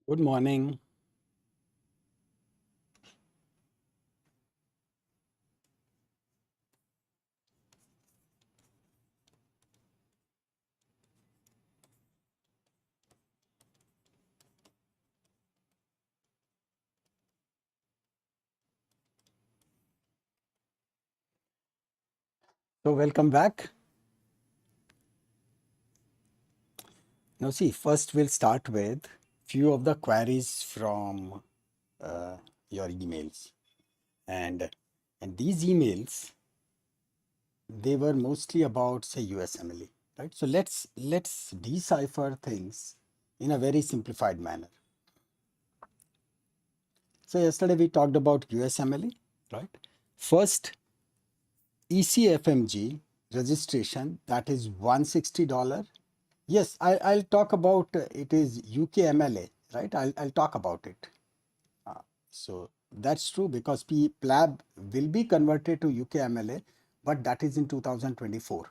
Good morning. So, welcome back. Now, see, first we'll start with few of the queries from uh, your emails, and and these emails they were mostly about say USMLE, right? So let's decipher things in a very simplified manner. So yesterday we talked about USMLE, right? First ECFMG registration, that is $160. Yes, I'll talk about it is UKMLA, right? I'll talk about it. Uh, so that's true because PLAB will be converted to UKMLA, but that is in 2024,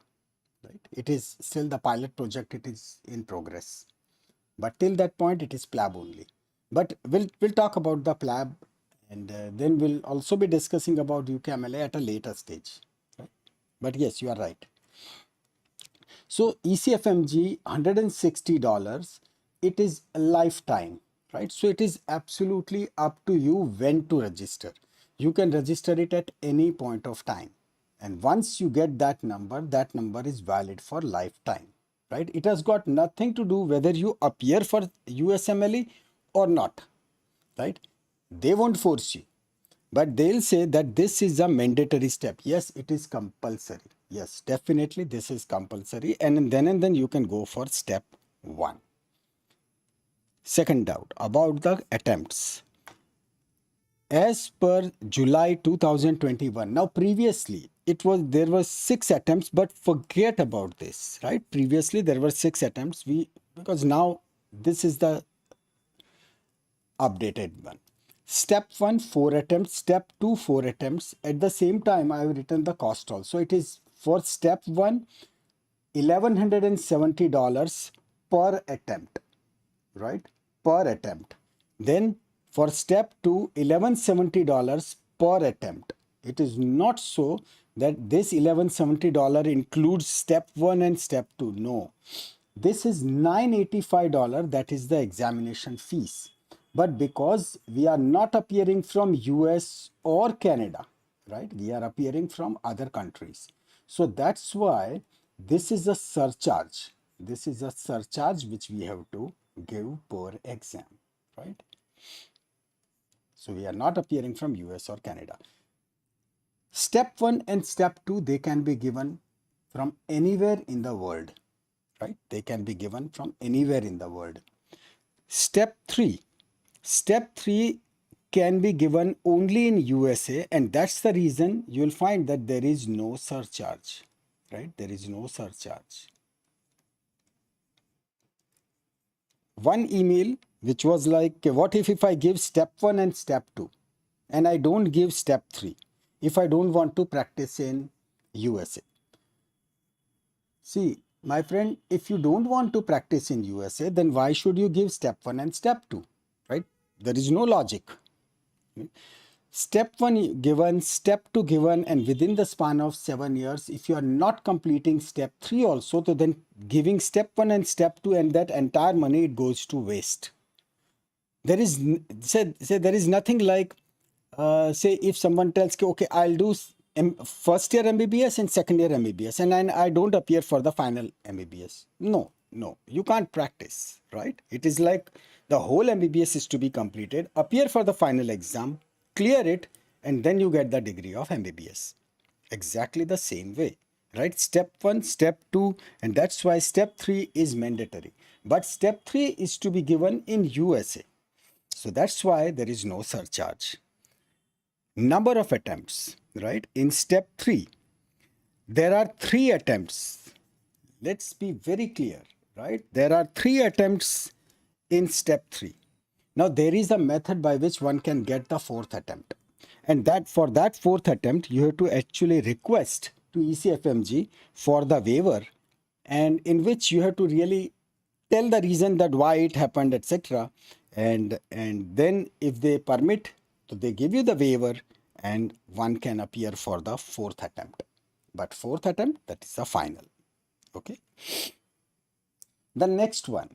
right? It is still the pilot project, it is in progress. But till that point, it is PLAB only. But we'll talk about the PLAB, and then we'll also be discussing about UKMLA at a later stage. Right? But yes, you are right. So ECFMG $160, it is a lifetime, right? So it is absolutely up to you when to register. You can register it at any point of time. And once you get that number is valid for lifetime, right? It has got nothing to do whether you appear for USMLE or not, right? They won't force you, but they'll say that this is a mandatory step. Yes, it is compulsory. Yes, definitely this is compulsory. And then you can go for step one. Second doubt about the attempts. As per July 2021. Now previously there was 6 attempts, but forget about this, right? Previously there were 6 attempts. Because now this is the updated one. Step 1, 4 attempts. Step 2, 4 attempts. At the same time, I have written the cost also. It is for step 1, $1,170 per attempt, right? Per attempt. Then for step 2, $1,170 per attempt. It is not so that this $1,170 includes step 1 and step 2. No. This is $985, that is the examination fees. But because we are not appearing from US or Canada, right? We are appearing from other countries. So that's why this is a surcharge. This is a surcharge which we have to give per exam, right? So we are not appearing from US or Canada. Step 1 and step 2, they can be given from anywhere in the world, right? They can be given from anywhere in the world. Step 3. Step 3 can be given only in USA, and that's the reason you'll find that there is no surcharge, right? There is no surcharge. One email which was like, what if I give step 1 and step 2 and I don't give step 3 if I don't want to practice in USA? See, my friend, if you don't want to practice in USA, then why should you give step 1 and step 2, right? There is no logic. Step 1 given, step 2 given, and within the span of 7 years, if you are not completing step 3 also, so then giving step 1 and step 2 and that entire money, it goes to waste. There is, say there is nothing like, say if someone tells, okay, I'll do first year MBBS and second year MBBS, and I don't appear for the final MBBS. No, no, you can't practice, right? It is like the whole MBBS is to be completed, appear for the final exam, clear it, and then you get the degree of MBBS. Exactly the same way, right? Step 1, step 2, and that's why step 3 is mandatory. But step 3 is to be given in USA. So that's why there is no surcharge. Number of attempts, right? In step 3, there are 3 attempts. Let's be very clear, right? There are 3 attempts in step 3. Now there is a method by which one can get the 4th attempt. And that for that 4th attempt, you have to actually request to ECFMG for the waiver, and in which you have to really tell the reason that why it happened, etc. and then if they permit, so they give you the waiver, and one can appear for the fourth attempt. But fourth attempt, that is the final. Okay. The next one,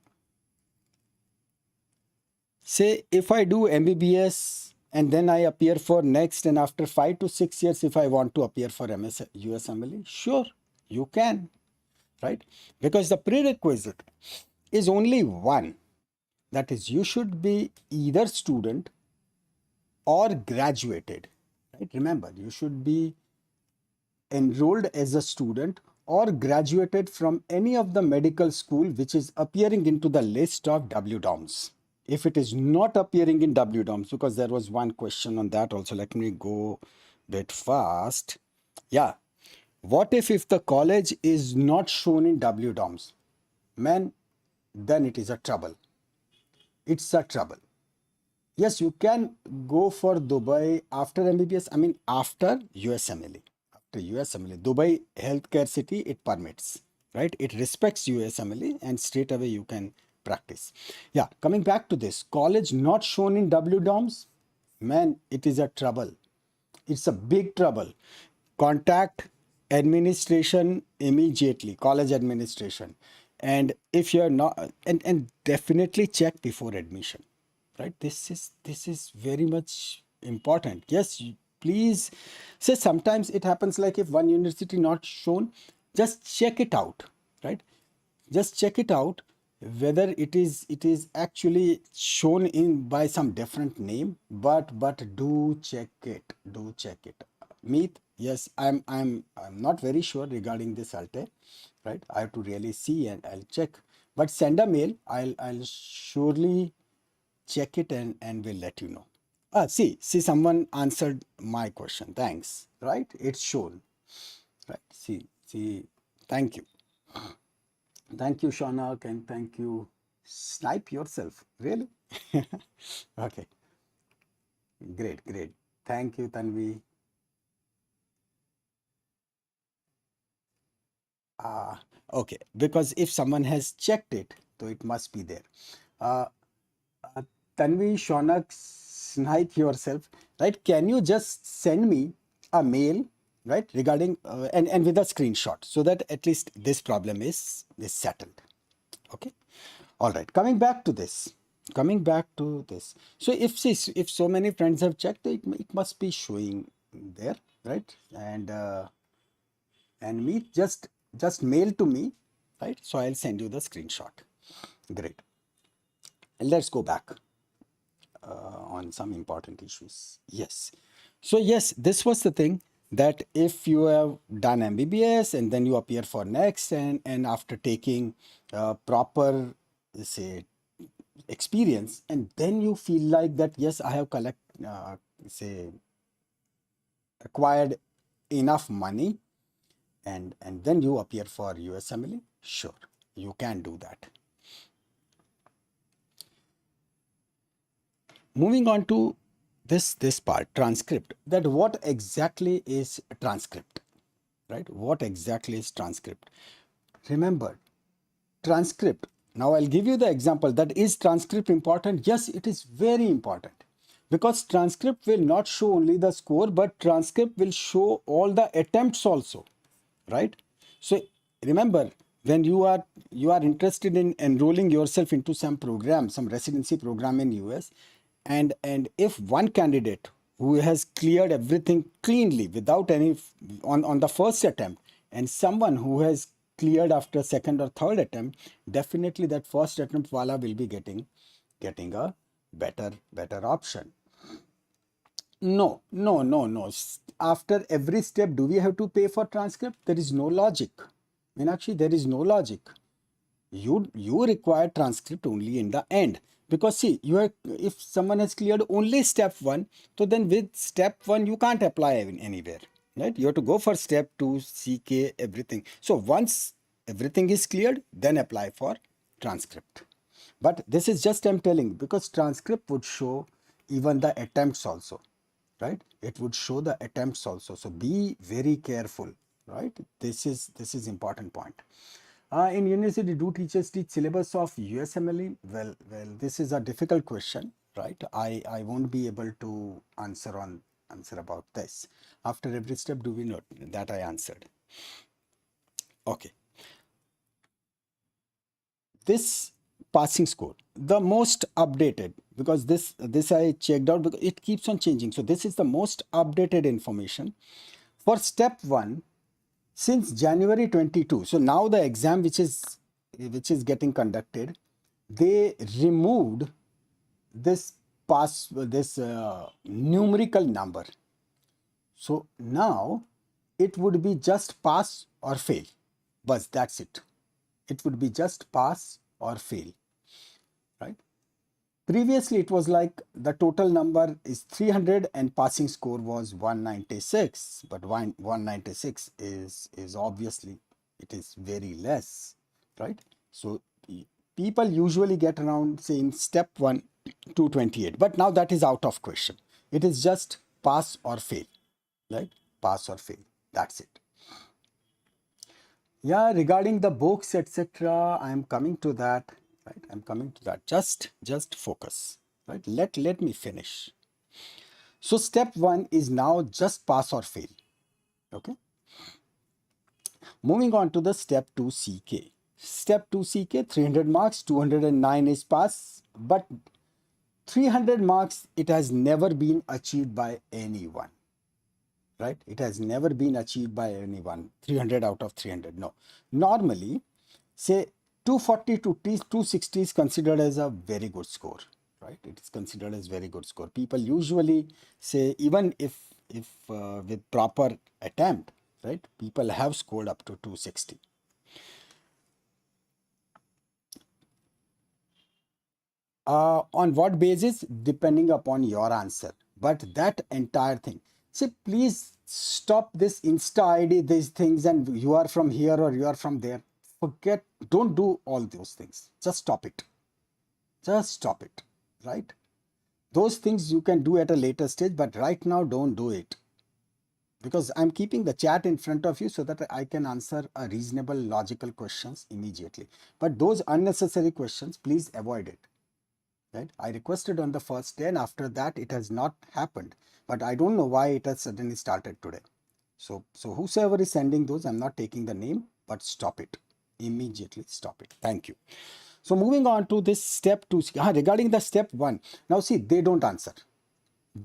say if I do MBBS and then I appear for next, and after 5 to 6 years, if I want to appear for MS USMLE, sure, you can, right? Because the prerequisite is only one, that is, you should be either student or graduated, right? Remember, you should be enrolled as a student or graduated from any of the medical school which is appearing into the list of WDOMs. If it is not appearing in WDOMs, because there was one question on that also, let me go bit fast. Yeah, what if the college is not shown in WDOMs? Man, then it is a trouble. It's a trouble. Yes, you can go for Dubai after MBBS. I mean, after USMLE. After USMLE, Dubai healthcare city, it permits, right? It respects USMLE, and straight away you can practice. Yeah, coming back to this, college not shown in WDOMs, man, it is a trouble. It's a big trouble. Contact administration immediately, college administration. And if you're not, and definitely check before admission, right? This is very much important. Yes, please say, sometimes it happens like if one university not shown, just check it out, right? Just check it out whether it is actually shown in by some different name, but do check it, do check it. Meet, yes, I'm not very sure regarding this Alte, right? I have to really see and I'll check, but send a mail, I'll surely check it, and we'll let you know. See, someone answered my question, thanks, right? It's shown, right? See, thank you. Thank you, Shaunak, and thank you. Snipe yourself, really? Okay, great, great. Thank you, Tanvi. Uh, okay, because if someone has checked it, so it must be there. Uh, uh, Tanvi, Shaunak, snipe yourself, right? Can you just send me a mail, right, regarding and with a screenshot, so that at least this problem is settled. Okay. All right, coming back to this, so if so many friends have checked, it must be showing there, right? And me, just mail to me, right? So I'll send you the screenshot. Great. And let's go back on some important issues. Yes. So yes, this was the thing, that if you have done MBBS and then you appear for next, and after taking proper, say, experience, and then you feel like that, yes, I have say, acquired enough money, and then you appear for USMLE, sure, you can do that. Moving on to this part, transcript, that what exactly is transcript, right? What exactly is transcript? Remember, transcript, now I'll give you the example, that is transcript important? Yes, it is very important, because transcript will not show only the score, but transcript will show all the attempts also, right? So remember, when you are interested in enrolling yourself into some program, some residency program in US, and if one candidate who has cleared everything cleanly without any on the first attempt, and someone who has cleared after second or third attempt, definitely that first attempt wala will be getting a better option. No, no, no, no. After every step, do we have to pay for transcript? There is no logic. Meenakshi, there is no logic. You require transcript only in the end, because see, if someone has cleared only step 1, so then with step 1 you can't apply anywhere, right? You have to go for step 2, CK, everything. So once everything is cleared, then apply for transcript. But this is just I'm telling, because transcript would show even the attempts also, right? It would show the attempts also. So be very careful, right? This is important point. In university, do teachers teach syllabus of USMLE? Well, this is a difficult question, right? I won't be able to answer about this. After every step, do we note that I answered? Okay. This passing score, the most updated, because this I checked out because it keeps on changing. So this is the most updated information for step 1 since January 22. So now the exam which is getting conducted, they removed this numerical number. So now it would be just pass or fail. But that's it. It would be just pass or fail, right? Previously, it was like the total number is 300 and passing score was 196. But 196 is obviously, it is very less, right? So people usually get around, say, in step 1 228. But now that is out of question. It is just pass or fail, right? Pass or fail. That's it. Yeah, regarding the books, etc., I am coming to that, right? I'm coming to that. Just focus, right? Let me finish. So step 1 is now just pass or fail. Okay. Moving on to the step 2 CK. Step 2 CK, 300 marks, 209 is pass, but 300 marks, it has never been achieved by anyone. Right? It has never been achieved by anyone. 300 out of 300. No. Normally, say 240 to 260 is considered as a very good score. Right? It is considered as very good score. People usually say, even if with proper attempt, right? People have scored up to 260. On what basis? Depending upon your answer. But that entire thing. See, please stop this Insta ID, these things, and you are from here or you are from there. Forget, don't do all those things. Just stop it. Just stop it, right? Those things you can do at a later stage, but right now don't do it. Because I'm keeping the chat in front of you so that I can answer a reasonable, logical questions immediately. But those unnecessary questions, please avoid it. Right? I requested on the first day and after that it has not happened. But I don't know why it has suddenly started today. So whosoever is sending those, I'm not taking the name, but stop it. Immediately stop it. Thank you. So moving on to this step 2. Regarding the step 1. Now see, they don't answer.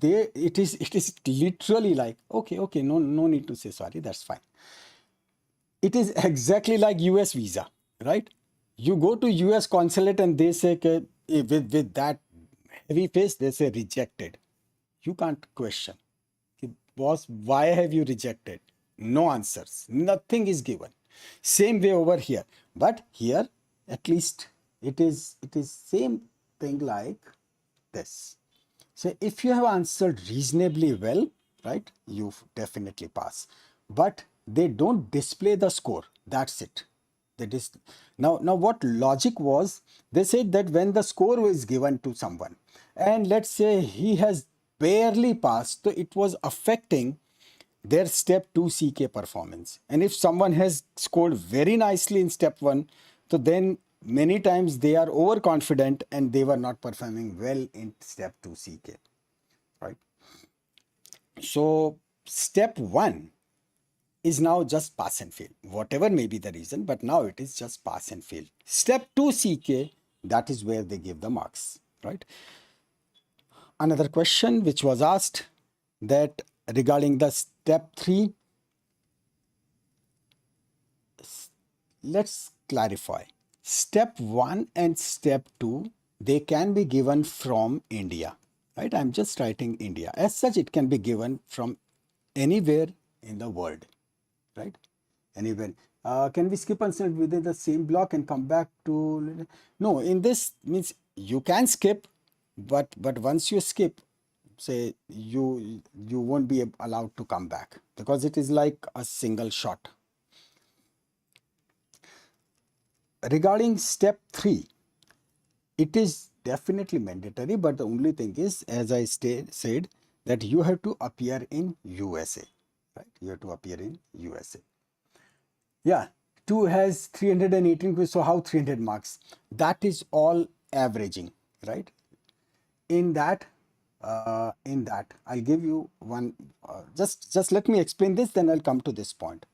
It is literally like, okay, no need to say sorry, that's fine. It is exactly like US visa, right? You go to US consulate and they say, with that heavy face, they say rejected. You can't question. Boss, why have you rejected? No answers. Nothing is given. Same way over here. But here, at least it is same thing like this. So if you have answered reasonably well, right, you definitely pass. But they don't display the score. That's it. Now what logic was, they said that when the score was given to someone and let's say he has barely passed, so it was affecting their step 2 CK performance. And if someone has scored very nicely in step 1, so then many times they are overconfident and they were not performing well in step 2 CK, right? So step 1 is now just pass and fail, whatever may be the reason, but now it is just pass and fail. Step 2 CK, that is where they give the marks, right? Another question which was asked, that regarding the step 3, let's clarify. Step 1 and step 2, they can be given from India, right? I'm just writing India. As such, it can be given from anywhere in the world, right? Anywhere. Can we skip and send within the same block and come back to? No, in this means you can skip, but once you skip, say you won't be allowed to come back because it is like a single shot. Regarding step 3, it is definitely mandatory, but the only thing is, as I said, that you have to appear in USA, right? You have to appear in USA. Yeah, 2 has 318 quiz, so how 300 marks? That is all averaging, right? In that, I'll give you one. Just let me explain this, then I'll come to this point.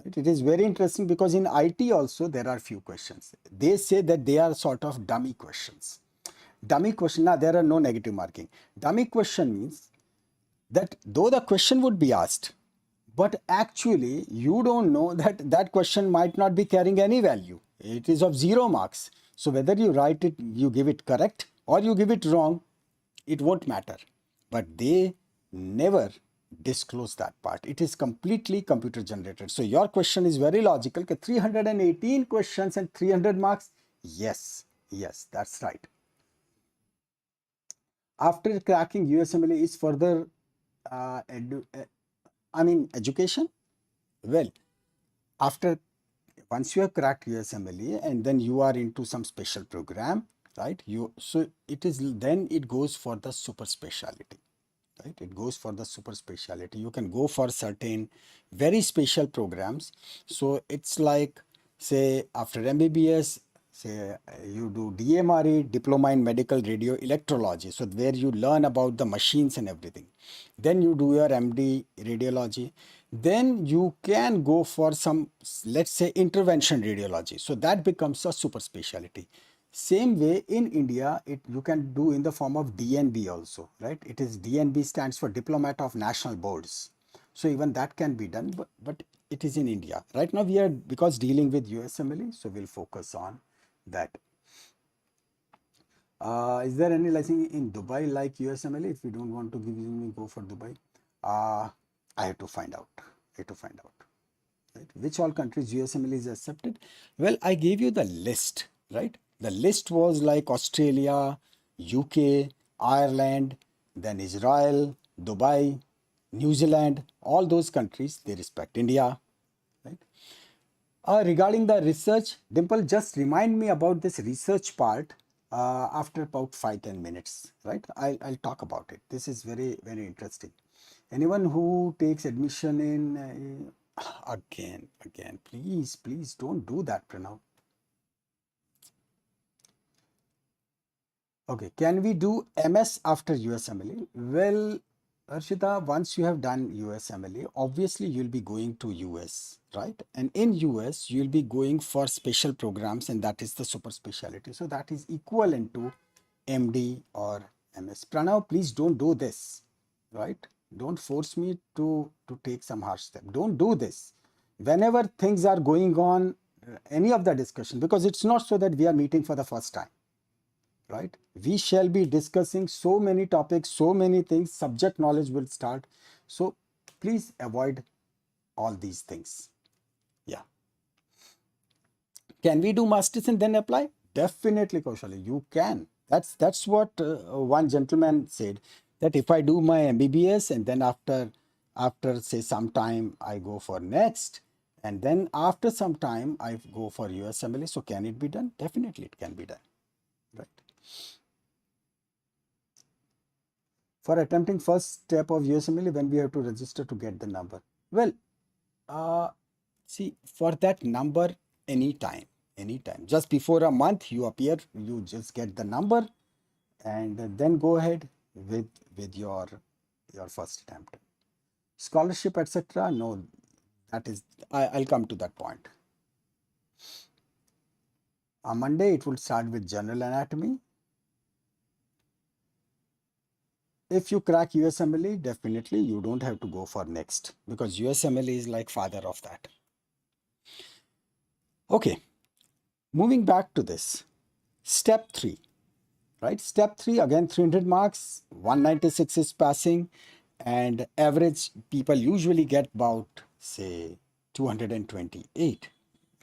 Right? It is very interesting because in IT also there are few questions. They say that they are sort of dummy questions. Dummy question. Now there are no negative marking. Dummy question means that though the question would be asked, but actually you don't know that that question might not be carrying any value. It is of 0 marks. So whether you write it, you give it correct or you give it wrong, it won't matter. But they never disclose that part. It is completely computer generated. So your question is very logical. 318 questions and 300 marks. Yes, that's right. After cracking USMLE is further education. Well, after once you have cracked USMLE and then you are into some special program, right? So it is then it goes for the super specialty, right? It goes for the super specialty. You can go for certain very special programs. So it's like, say, after MBBS, say you do DMRE, Diploma in Medical Radio Electrology, so where you learn about the machines and everything. Then you do your MD Radiology. Then you can go for some, let's say, intervention radiology. So that becomes a super specialty. Same way in India, you can do in the form of DNB also, right? It is DNB stands for Diplomat of National Boards. So even that can be done, but it is in India. Right now we are, because dealing with USMLE, so we'll focus on that. Is there any license in Dubai like USMLE? If you don't want to give me, go for Dubai. I have to find out. Right? Which all countries USMLE is accepted? Well, I gave you the list, right? The list was like Australia, UK, Ireland, then Israel, Dubai, New Zealand, all those countries, they respect India, right? Regarding the research, Dimple, just remind me about this research part after about 5-10 minutes, right? I'll talk about it. This is very, very interesting. Anyone who takes admission in, again, please don't do that, Pranav. Okay, can we do MS after USMLE? Well, Arshita, once you have done USMLE, obviously you'll be going to US, right? And in US, you'll be going for special programs, and that is the super specialty. So that is equivalent to MD or MS. Pranav, please don't do this, right? Don't force me to take some harsh step. Don't do this. Whenever things are going on, any of the discussion, because it's not so that we are meeting for the first time, right? We shall be discussing so many topics, so many things, subject knowledge will start. So please avoid all these things. Yeah. Can we do masters and then apply? Definitely, Kaushali, you can. That's what one gentleman said, that if I do my MBBS and then after say some time I go for next, and then after some time I go for USMLE. So can it be done? Definitely it can be done, right? For attempting first step of USMLE, when we have to register to get the number? Well, see, for that number, anytime, just before a month you appear, you just get the number and then go ahead with your first attempt. Scholarship, etc. No, that is, I'll come to that point. On Monday, it will start with general anatomy. If you crack USMLE, definitely you don't have to go for next, because USMLE is like father of that. Okay, moving back to this. Step 3, right? Step 3, again 300 marks, 196 is passing, and average people usually get about, say, 228,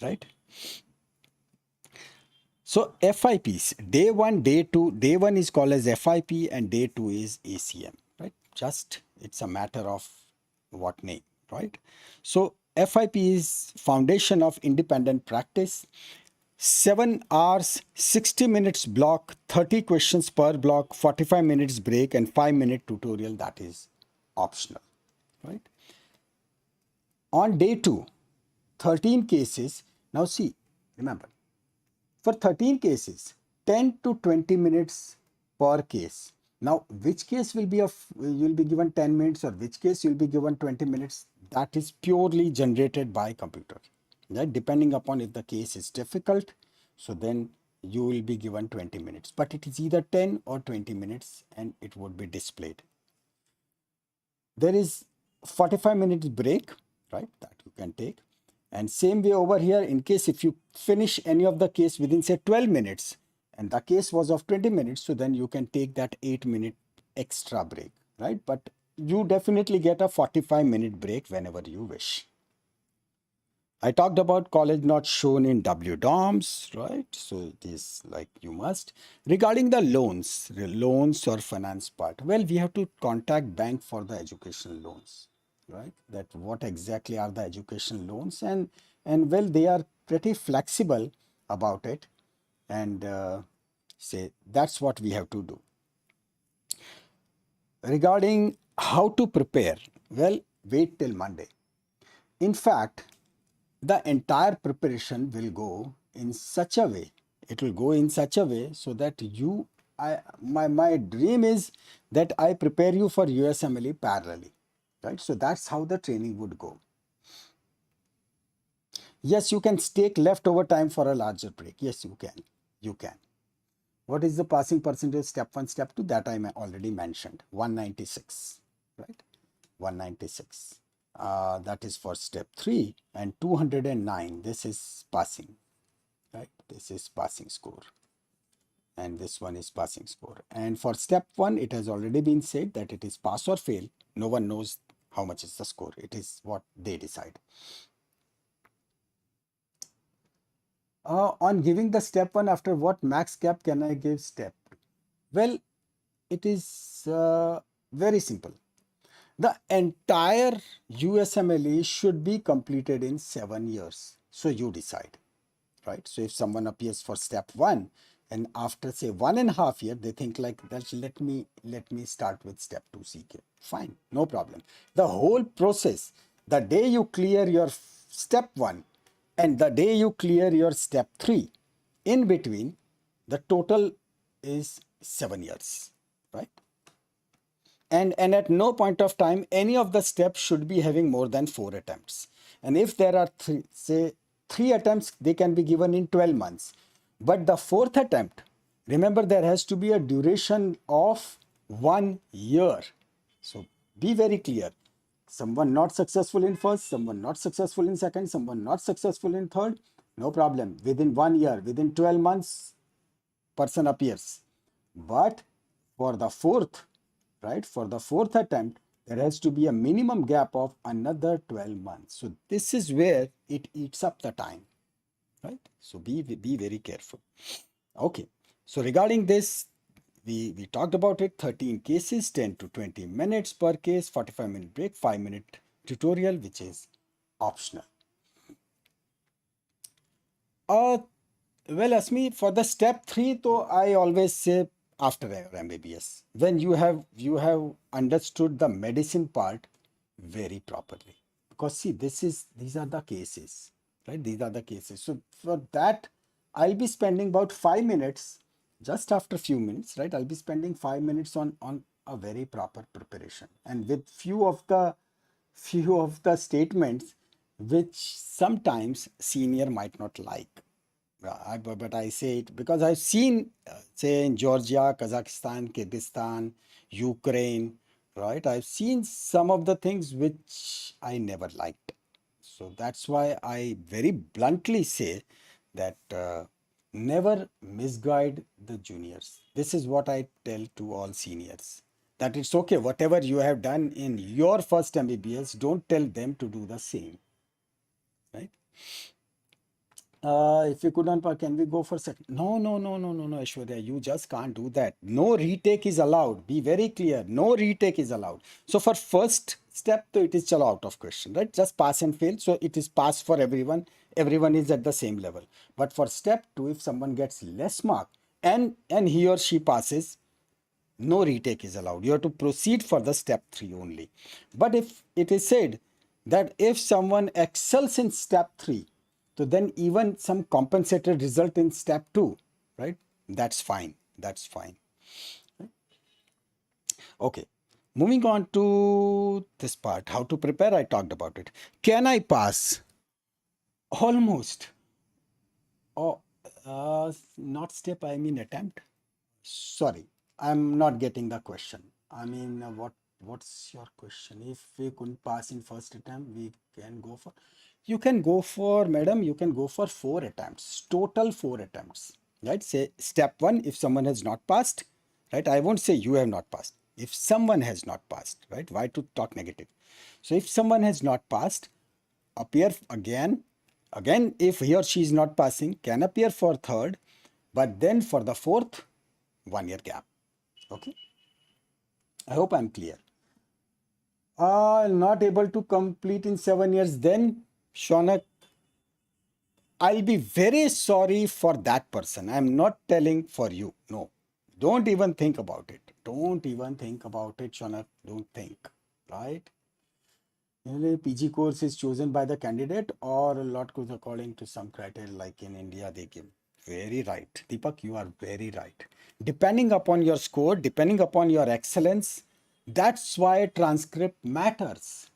right? So FIPs, day 1, day 2, day 1 is called as FIP and day 2 is ACM, right? Just, it's a matter of what name, right? So FIP is Foundation of Independent Practice. 7 hours, 60 minutes block, 30 questions per block, 45 minutes break and 5-minute tutorial, that is optional, right? On day 2, 13 cases, Now see, remember, for 13 cases, 10 to 20 minutes per case. Now, which case will be of you'll be given 10 minutes or which case you'll be given 20 minutes, that is purely generated by computer. Right? Depending upon if the case is difficult, so then you will be given 20 minutes. But it is either 10 or 20 minutes and it would be displayed. There is 45 minutes break, right, that you can take. And same way over here, in case if you finish any of the case within say 12 minutes and the case was of 20 minutes, so then you can take that 8-minute extra break, right? But you definitely get a 45-minute break whenever you wish. I talked about college not shown in WDOMs, right? So it is like you must. Regarding the loans or finance part, well, we have to contact bank for the educational loans, right? That what exactly are the educational loans, and well, they are pretty flexible about it, and say that's what we have to do. Regarding how to prepare, well, wait till Monday. In fact, the entire preparation will go in such a way, it will go in such a way so that my dream is that I prepare you for USMLE parallelly, right? So that's how the training would go. Yes, you can take leftover time for a larger break. Yes, you can. What is the passing percentage, step 1, step 2? That I already mentioned, 196, right? 196. That is for step 3, and 209, this is passing, right? This is passing score, and this one is passing score. And for step 1, it has already been said that it is pass or fail. No one knows how much is the score. It is what they decide. On giving the step 1, after what max gap can I give step 2? Well, it is very simple. The entire USMLE should be completed in 7 years. So you decide, right? So if someone appears for step 1 and after say 1.5 years, they think like that, let me start with step 2 CK. Fine, no problem. The whole process, the day you clear your step 1 and the day you clear your step 3, in between, the total is 7 years, right? And at no point of time, any of the steps should be having more than 4 attempts. And if there are three attempts, they can be given in 12 months. But the 4th attempt, remember, there has to be a duration of 1 year. So be very clear. Someone not successful in first, someone not successful in second, someone not successful in third, no problem. Within 1 year, within 12 months, person appears. But for the 4th, right, for the 4th attempt, there has to be a minimum gap of another 12 months. So this is where it eats up the time, right? So be very careful. Okay, so regarding this, we talked about it. 13 cases, 10 to 20 minutes per case, 45-minute break, 5-minute tutorial, which is optional. Well, Asmi, for the step 3, though, I always say after your MBBS, when you have understood the medicine part very properly. Because see, these are the cases, right? These are the cases. So for that, I'll be spending about 5 minutes, just after a few minutes, right? I'll be spending 5 minutes on a very proper preparation, and with few of the statements which sometimes senior might not like. But I say it because I've seen, say, in Georgia, Kazakhstan, Kyrgyzstan, Ukraine, right? I've seen some of the things which I never liked. So that's why I very bluntly say that never misguide the juniors. This is what I tell to all seniors. That it's okay, whatever you have done in your first MBBS, don't tell them to do the same, right? If you couldn't, can we go for second? No, Aishwarya, you just can't do that. No retake is allowed. Be very clear. No retake is allowed. So for first step, though, it is chalo out of question, right? Just pass and fail. So it is pass for everyone. Everyone is at the same level. But for step 2, if someone gets less mark and he or she passes, no retake is allowed. You have to proceed for the step 3 only. But if it is said that if someone excels in step 3, So then even some compensated result in step 2, right? That's fine. That's fine. Okay. Moving on to this part, how to prepare, I talked about it. Can I pass? Almost. Oh, not step, I mean attempt. Sorry, I'm not getting the question. I mean, what's your question? If we couldn't pass in first attempt, we can go for. You can go for, madam, you can go for 4 attempts, total 4 attempts, right? Say step 1, if someone has not passed, right? I won't say you have not passed. If someone has not passed, right? Why to talk negative? So if someone has not passed, appear again if he or she is not passing, can appear for third, but then for the fourth, 1 year gap. Okay, I hope I'm clear. Not able to complete in 7 years, then Shaunak, I'll be very sorry for that person. I'm not telling for you. No, don't even think about it. Don't even think about it, Shaunak. Don't think, right? Usually PG course is chosen by the candidate or a lot goes according to some criteria like in India they give. Very right. Deepak, you are very right. Depending upon your score, depending upon your excellence, that's why transcript matters.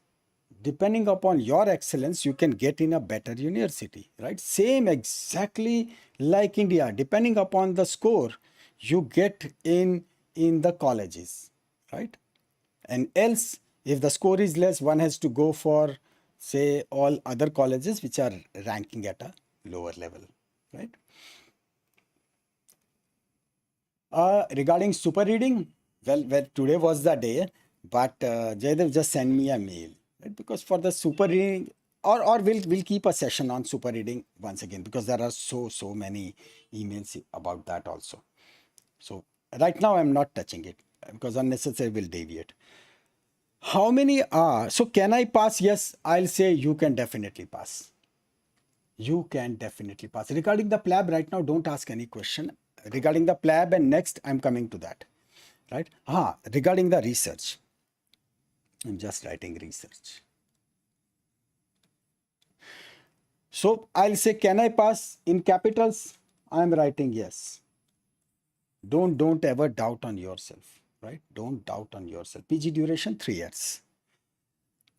Depending upon your excellence, you can get in a better university, right? Same exactly like India. Depending upon the score, you get in the colleges, right? And else, if the score is less, one has to go for, say, all other colleges which are ranking at a lower level, right? Regarding super reading, well, today was the day, but Jaydev just sent me a mail, right? Because for the super reading, or we'll keep a session on super reading once again because there are so many emails about that also. So right now I'm not touching it because unnecessary will deviate. How many are? So can I pass? Yes, I'll say you can definitely pass. You can definitely pass. Regarding the PLAB right now, don't ask any question. Regarding the PLAB and next, I'm coming to that. Right? Regarding the research. I'm just writing research. So I'll say, can I pass in capitals? I'm writing yes. Don't ever doubt on yourself, right? Don't doubt on yourself. PG duration 3 years.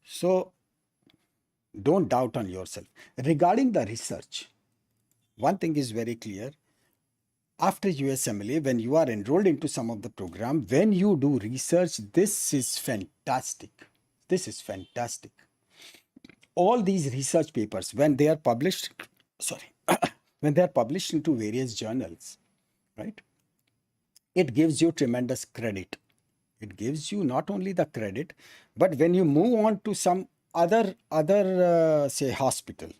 So don't doubt on yourself. Regarding the research, one thing is very clear. After USMLA, when you are enrolled into some of the program, when you do research, this is fantastic. This is fantastic. All these research papers, when they are published, sorry, when they are published into various journals, right? It gives you tremendous credit. It gives you not only the credit, but when you move on to some other say hospital,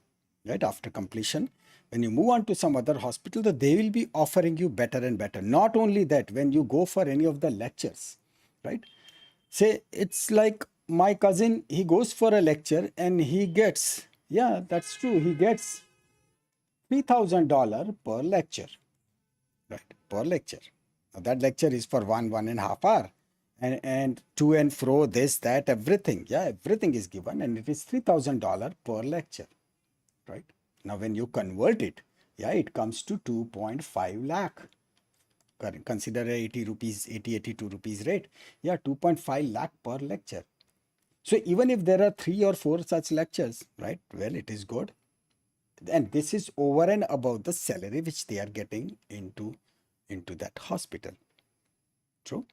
right, after completion, when you move on to some other hospital, that they will be offering you better and better. Not only that, when you go for any of the lectures, right, say it's like my cousin, he goes for a lecture and he gets, yeah, that's true, he gets $3,000 per lecture, right, per lecture. Now that lecture is for 1.5 hours, and to and fro, this, that, everything, yeah, everything is given, and it is $3,000 per lecture, right? Now when you convert it, yeah, it comes to 2.5 lakh. Consider a 80 rupees, 82 rupees rate. Yeah, 2.5 lakh per lecture. So even if there are 3 or 4 such lectures, right, well, it is good. And this is over and above the salary which they are getting into that hospital. True.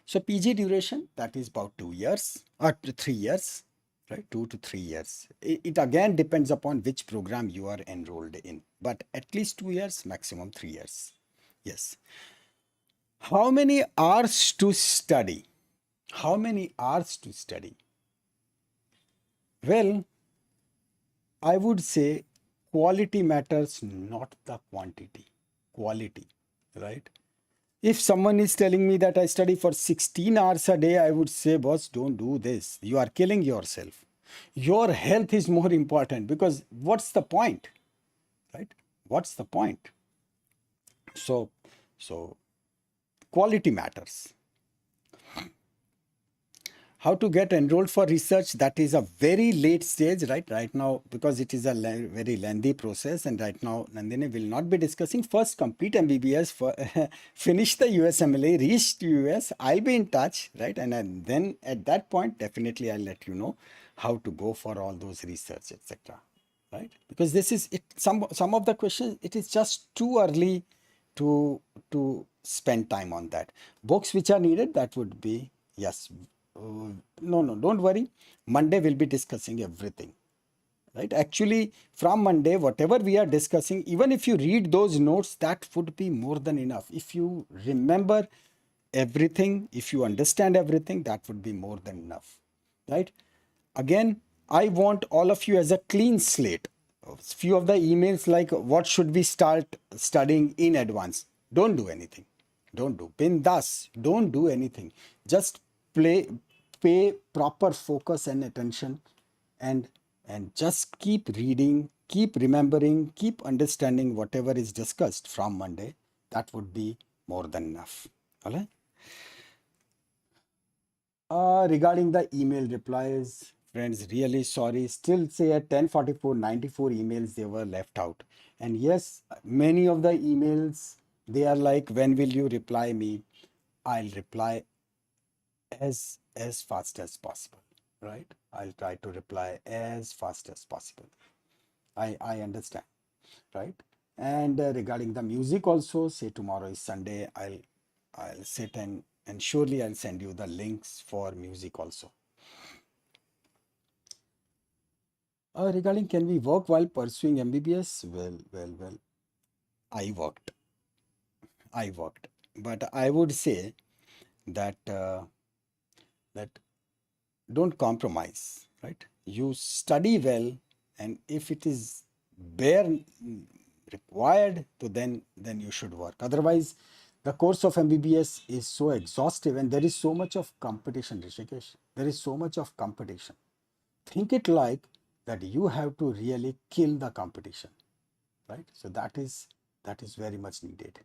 So PG duration, that is about 2 years or 3 years, right? 2 to 3 years. It again depends upon which program you are enrolled in, but at least 2 years, maximum 3 years. Yes. How many hours to study? How many hours to study? Well, I would say quality matters, not the quantity. Quality, right? If someone is telling me that I study for 16 hours a day, I would say, boss, don't do this. You are killing yourself. Your health is more important because what's the point, right? What's the point? So quality matters. how to get enrolled for research, that is a very late stage right now, because it is a very lengthy process, and right now Nandini will not be discussing. First complete MBBS, for finish the USMLA, reach to US. I'll be in touch, right? And then at that point definitely I'll let you know how to go for all those research, etc., right? Because this is it, some of the questions, it is just too early to spend time on that. Books which are needed, that would be, yes. No, don't worry, Monday we'll be discussing everything, right? Actually, from Monday, whatever we are discussing, even if you read those notes, that would be more than enough. If you remember everything, if you understand everything, that would be more than enough, right? Again, I want all of you as a clean slate. Few of the emails like, what should we start studying in advance? Don't do anything. Don't do. Bindas, don't do anything. Just pay proper focus and attention, and just keep reading, keep remembering, keep understanding whatever is discussed from Monday. That would be more than enough. All right. Regarding the email replies, friends, really sorry. Still say at 10:44, 94 emails they were left out. And yes, many of the emails, they are like, when will you reply me? I'll reply as fast as possible, right? I'll try to reply as fast as possible. I understand, right? And regarding the music also, say tomorrow is Sunday, I'll sit and surely I'll send you the links for music also. Regarding, can we work while pursuing MBBS? Well, I worked. I worked. But I would say that that don't compromise, right? You study well, and if it is bare required, to then you should work. Otherwise, the course of MBBS is so exhaustive, and there is so much of competition, Rishikesh. There is so much of competition. Think it like that you have to really kill the competition, right? So that is very much needed.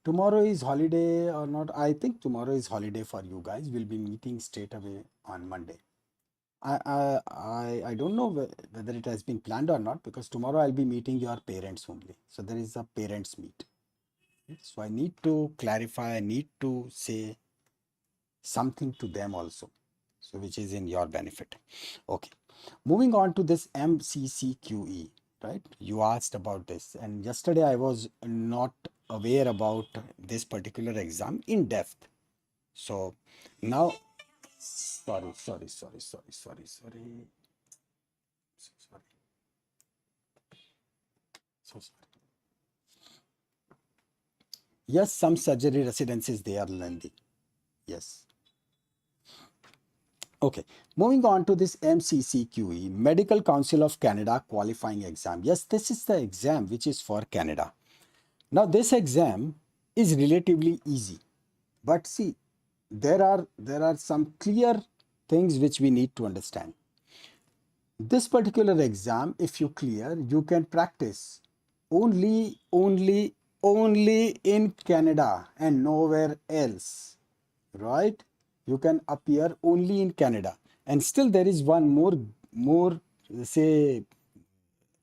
Tomorrow is holiday or not? I think tomorrow is holiday for you guys. We'll be meeting straight away on Monday. I don't know whether it has been planned or not, because tomorrow I'll be meeting your parents only. So there is a parents meet. So I need to clarify, I need to say something to them also. So which is in your benefit. Okay. Moving on to this MCCQE, right? You asked about this, and yesterday I was not aware about this particular exam in depth. So now, sorry. So sorry. So sorry. Yes, some surgery residencies, they are lengthy. Yes. Okay, moving on to this MCCQE, Medical Council of Canada qualifying exam. Yes, this is the exam which is for Canada. Now, this exam is relatively easy, but see, there are some clear things which we need to understand. This particular exam, if you clear, you can practice only in Canada and nowhere else, right? You can appear only in Canada. And still there is one more say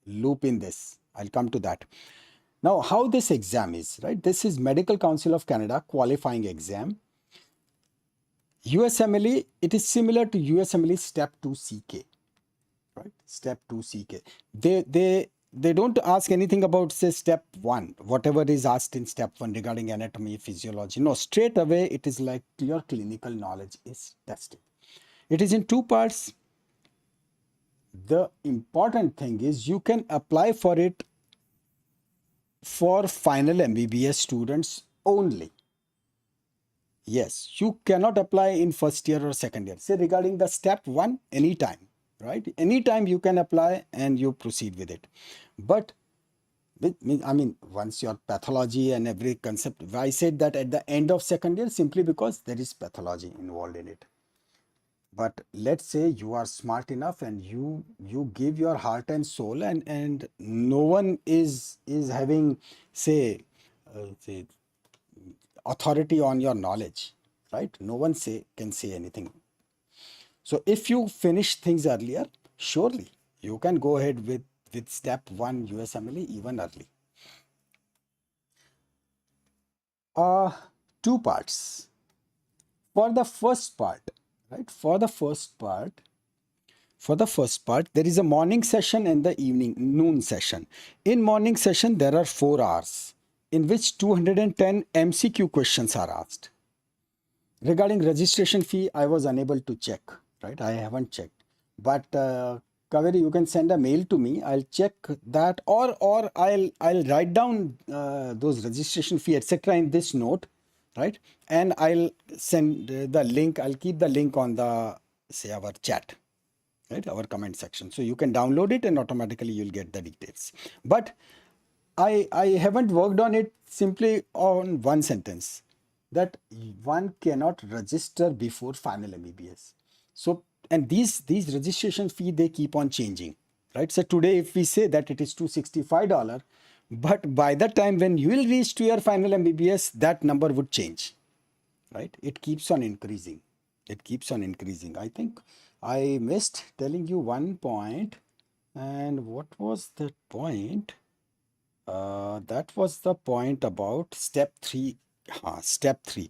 loop in this. I'll come to that. Now, how this exam is, right? This is Medical Council of Canada qualifying exam. USMLE, it is similar to USMLE Step 2 CK, right? Step 2 CK. They don't ask anything about, say, Step 1, whatever is asked in Step 1 regarding anatomy, physiology. No, straight away it is like your clinical knowledge is tested. It is in two parts. The important thing is you can apply for it for final MBBS students only. Yes, you cannot apply in first year or second year. Say regarding the Step 1, anytime, right? Anytime you can apply and you proceed with it. But I mean, once your pathology and every concept, I said that at the end of second year simply because there is pathology involved in it. But let's say you are smart enough and you give your heart and soul, and no one is having, say authority on your knowledge, right? No one can say anything. So if you finish things earlier, surely you can go ahead with step 1 USMLE even early. Uh, Two parts. For the first part, right? For the first part, there is a morning session and the evening noon session. In morning session, there are 4 hours in which 210 MCQ questions are asked. Regarding registration fee, I was unable to check, right? I haven't checked. But Kaveri, you can send a mail to me. I'll check that, or I'll write down those registration fee, etc. in this note, right? And I'll send the link. I'll keep the link on the, say, our chat, right? Our comment section. So you can download it and automatically you'll get the details. But I haven't worked on it simply on one sentence, that one cannot register before final MBBS. So, and these registration fee, they keep on changing, right? So today if we say that it is $265, but by the time when you will reach to your final MBBS, that number would change, right? It keeps on increasing. It keeps on increasing. I think I missed telling you one point. And what was that point? That was the point about step 3. Step 3.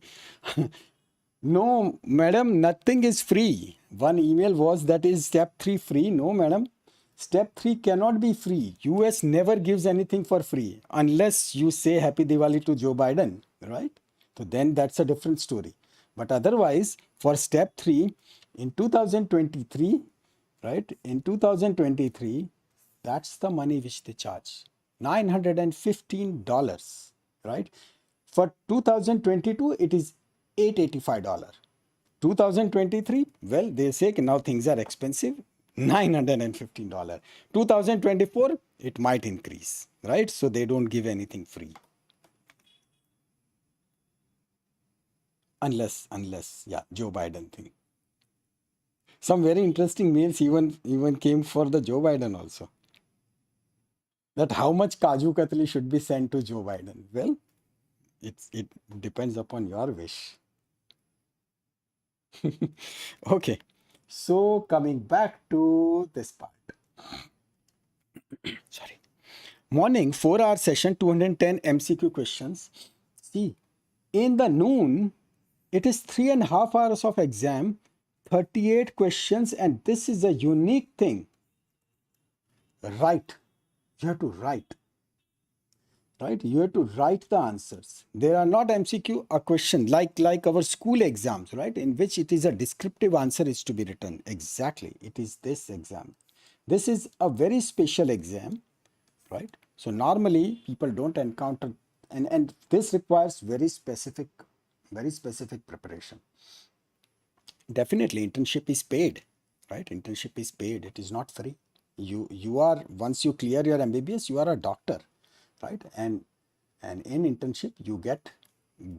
No, madam, nothing is free. One email was that is step 3 free. No, madam. Step 3 cannot be free. US never gives anything for free unless you say Happy Diwali to Joe Biden, right? So then that's a different story. But otherwise, for step 3 in 2023, right? In 2023, that's the money which they charge. $915, right? For 2022, it is $885. 2023, well, they say now things are expensive, $915. 2024, it might increase, right? So they don't give anything free. Unless, yeah, Joe Biden thing. Some very interesting mails even came for the Joe Biden also. That how much Kaju Katli should be sent to Joe Biden. Well, it depends upon your wish. Okay, so coming back to this part. Sorry. Morning 4-hour session, 210 MCQ questions. See, in the noon, it is 3.5 hours of exam, 38 questions, and this is a unique thing. Write. You have to write. Right? You have to write the answers. There are not MCQ, a question like our school exams, right? In which it is a descriptive answer is to be written. Exactly. It is this exam. This is a very special exam, right? So normally people don't encounter, and this requires very specific preparation. Definitely internship is paid, right? Internship is paid. It is not free. You are, once you clear your MBBS, you are a doctor, right? And in internship you get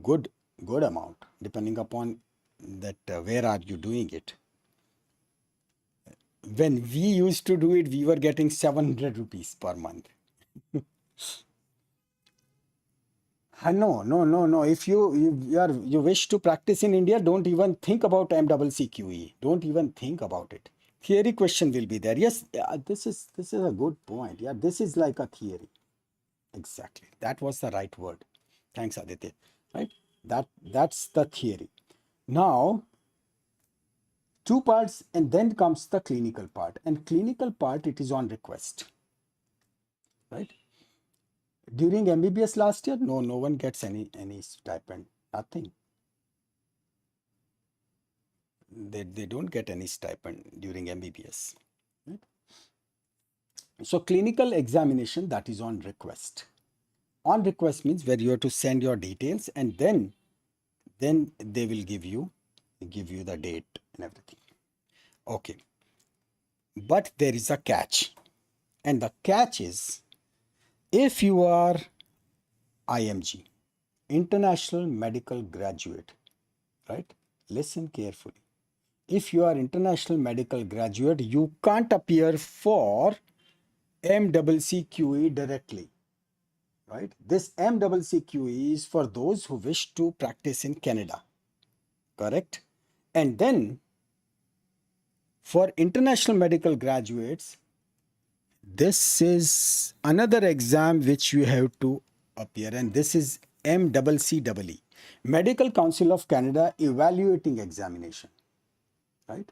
good amount depending upon that where are you doing it. When we used to do it, we were getting 700 rupees per month. No. If you wish to practice in India, don't even think about MCCQE. Don't even think about it. Theory question will be there. Yes, this is a good point. Yeah, this is like a theory. Exactly. That was the right word. Thanks, Aditya. Right? That's the theory. Now, two parts, and then comes the clinical part. And clinical part, it is on request. Right? During MBBS last year, no one gets any stipend. Nothing. They don't get any stipend during MBBS. Right? So clinical examination, that is on request. On request means where you have to send your details, and then they will give you the date and everything. Okay, but there is a catch, and the catch is, if you are IMG, International Medical Graduate, right? Listen carefully. If you are International Medical Graduate, you can't appear for MCCQE directly, right? This MCCQE is for those who wish to practice in Canada, correct? And then For international medical graduates, this is another exam which you have to appear, and this is MCCEE, Medical Council of Canada Evaluating Examination, right?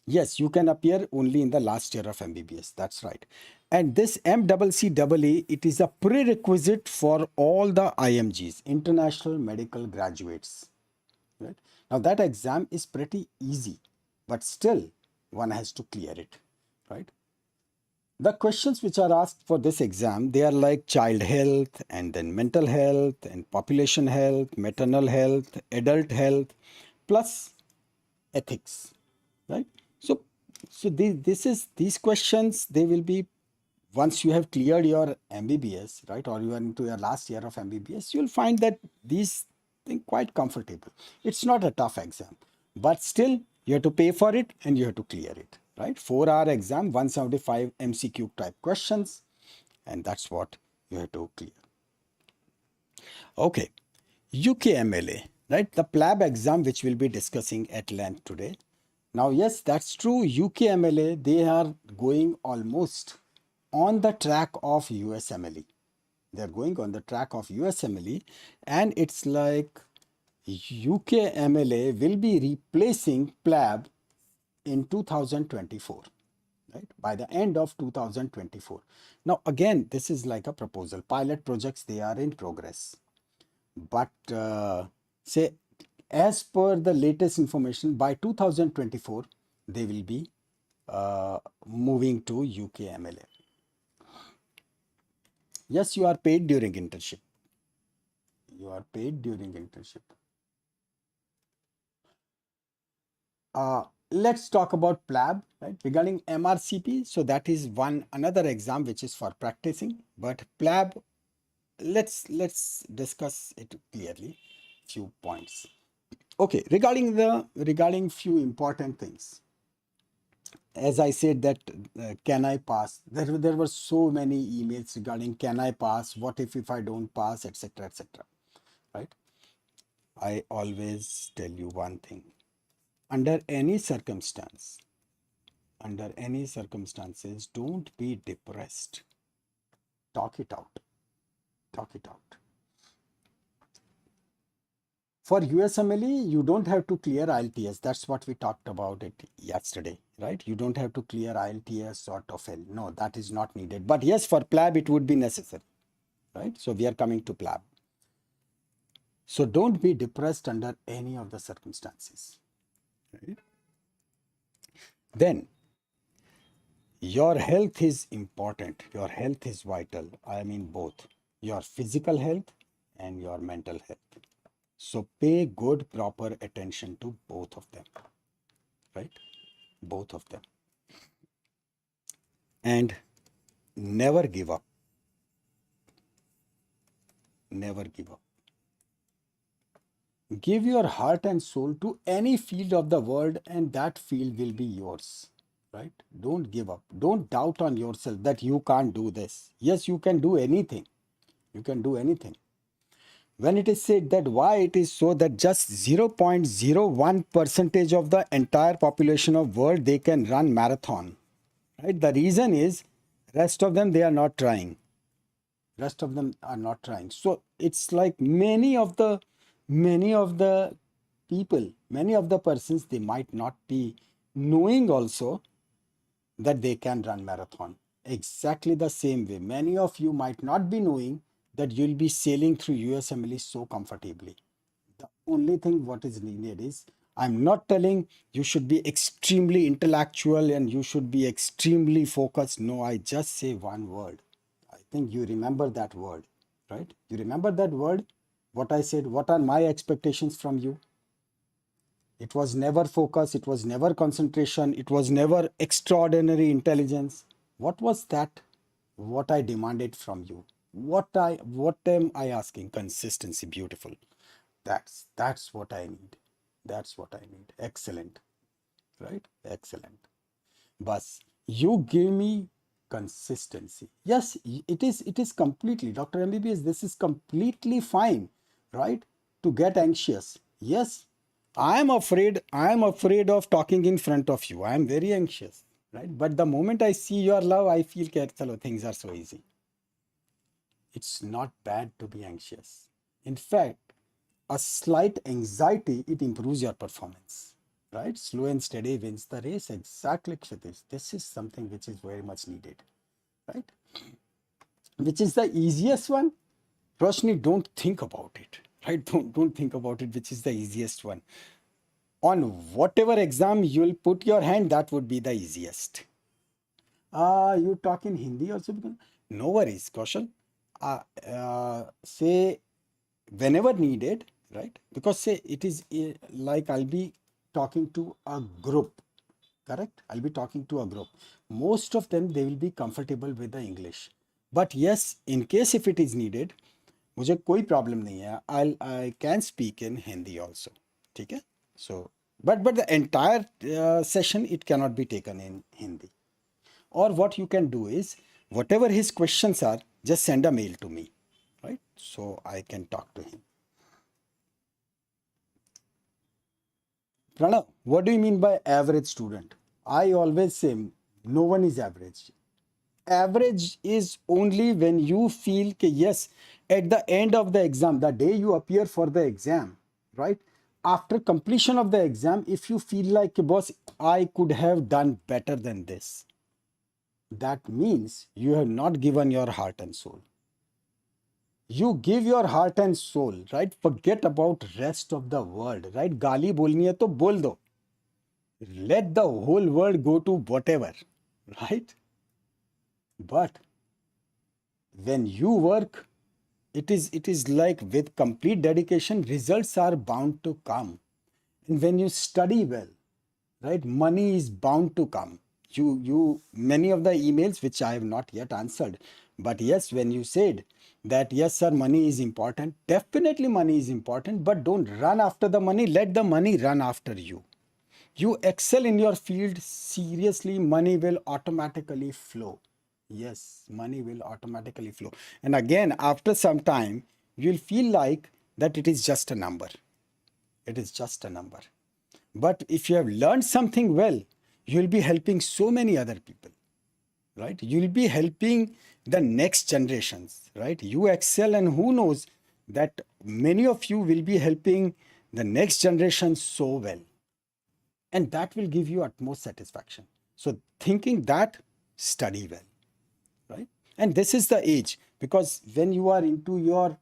Yes, you can appear only in the last year of MBBS. That's right. And this MCCEE, it is a prerequisite for all the IMGs, International Medical Graduates. Right? Now that exam is pretty easy, but still one has to clear it. Right? The questions which are asked for this exam, they are like child health and then mental health and population health, maternal health, adult health, plus ethics, right? So, these questions, they will be, once you have cleared your MBBS, right, or you are into your last year of MBBS, you'll find that these things quite comfortable. It's not a tough exam, but still you have to pay for it and you have to clear it, right? 4-hour exam, 175 MCQ type questions, and that's what you have to clear. Okay, UKMLA, right? The PLAB exam which we'll be discussing at length today. Now, yes, that's true. UKMLA, they are going almost on the track of USMLE. They're going on the track of USMLE, and it's like UKMLA will be replacing PLAB in 2024, right? By the end of 2024. Now, again, this is like a proposal. Pilot projects, they are in progress. But say, as per the latest information, by 2024, they will be moving to UKMLA. Yes, you are paid during internship. You are paid during internship. Let's talk about PLAB, right? Regarding MRCP, so that is another exam which is for practicing. But PLAB, let's discuss it clearly. Few points. Okay, regarding few important things. As I said that can I pass? There were so many emails regarding can I pass? What if I don't pass, etc., etc. Right? I always tell you one thing. Under any circumstances, don't be depressed. Talk it out. Talk it out. For USMLE, you don't have to clear IELTS. That's what we talked about it yesterday, right? You don't have to clear IELTS or TOEFL. No, that is not needed. But yes, for PLAB, it would be necessary, right? So we are coming to PLAB. So don't be depressed under any of the circumstances, right? Then, your health is important. Your health is vital. I mean both. Your physical health and your mental health. So pay good, proper attention to both of them, right? Both of them. And never give up. Never give up. Give your heart and soul to any field of the world, and that field will be yours, right? Don't give up. Don't doubt on yourself that you can't do this. Yes, you can do anything. You can do anything. When it is said that why it is so that just 0.01% of the entire population of world, they can run marathon, right? The reason is rest of them, they are not trying. Rest of them are not trying. So it's like many of the people, many of the persons, they might not be knowing also that they can run marathon. Exactly the same way, many of you might not be knowing that you'll be sailing through USMLE so comfortably. The only thing what is needed is, I'm not telling you should be extremely intellectual and you should be extremely focused. No, I just say one word. I think you remember that word, right? You remember that word? What I said, what are my expectations from you? It was never focus, it was never concentration, it was never extraordinary intelligence. What was that? What I demanded from you? What am I asking? Consistency. Beautiful. That's what I need. That's what I need. Excellent. Right? Excellent. Bas, you give me consistency. Yes, it is completely, Dr. MBBS, this is completely fine, right? To get anxious. Yes, I am afraid of talking in front of you. I am very anxious, right? But the moment I see your love, I feel that chalo, things are so easy. It's not bad to be anxious. In fact, a slight anxiety, it improves your performance, right? Slow and steady wins the race. Exactly, Kshitish. This is something which is very much needed, right? Which is the easiest one? Roshni, don't think about it, right? Don't think about it, which is the easiest one. On whatever exam you'll put your hand, that would be the easiest. You talk in Hindi also? No worries, Kaushal. Say whenever needed, right? Because say it is like I'll be talking to a group, correct? I'll be talking to a group. Most of them, they will be comfortable with the English. But yes, in case if it is needed, मुझे कोई problem नहीं है. I can speak in Hindi also. ठीक है? So, but the entire session, it cannot be taken in Hindi. Or what you can do is, whatever his questions are, just send a mail to me, right? So I can talk to him. Pranav, what do you mean by average student? I always say no one is average. Average is only when you feel that yes, at the end of the exam, the day you appear for the exam, right? After completion of the exam, if you feel like, boss, I could have done better than this, that means you have not given your heart and soul. You give your heart and soul, right? Forget about rest of the world, right? गाली बोलनी है तो बोल दो. Let the whole world go to whatever, right? But when you work, it is like with complete dedication, results are bound to come. And when you study well, right, money is bound to come. You many of the emails which I have not yet answered, but yes, when you said that yes sir, money is important, definitely money is important, but don't run after the money, let the money run after you. You excel in your field, seriously, money will automatically flow. Yes, money will automatically flow. And again, after some time, you'll feel like that it is just a number. It is just a number. But if you have learned something well, you'll be helping so many other people, right? You'll be helping the next generations, right? You excel, and who knows that many of you will be helping the next generation so well, and that will give you utmost satisfaction. So thinking that, study well, right? And this is the age, because when you are into your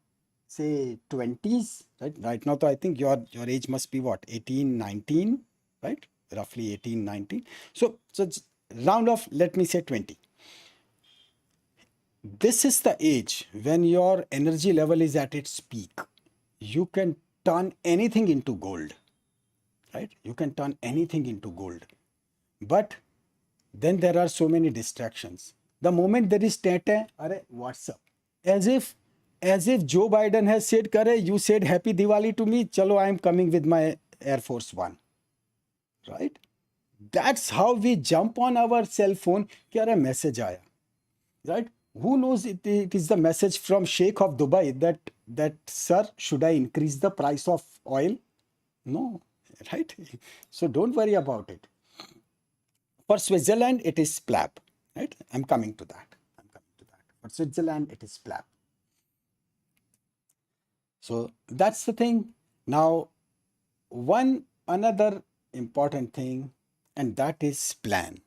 say 20s, right now, so I think your age must be what, 18, 19, right? Roughly 18, 19. So round off, let me say 20. This is the age when your energy level is at its peak. You can turn anything into gold, right? You can turn anything into gold. But then there are so many distractions. The moment there is tete, are WhatsApp. As if Joe Biden has said, Kare, you said happy Diwali to me, chalo, I am coming with my Air Force One. Right? That's how we jump on our cell phone. Kya message aaya, right? Who knows, it is the message from Sheikh of Dubai that sir, should I increase the price of oil? No, right? So don't worry about it. For Switzerland, it is PLAB, right? I'm coming to that. For Switzerland, it is PLAB. So that's the thing. Now, one another important thing, and that is plan.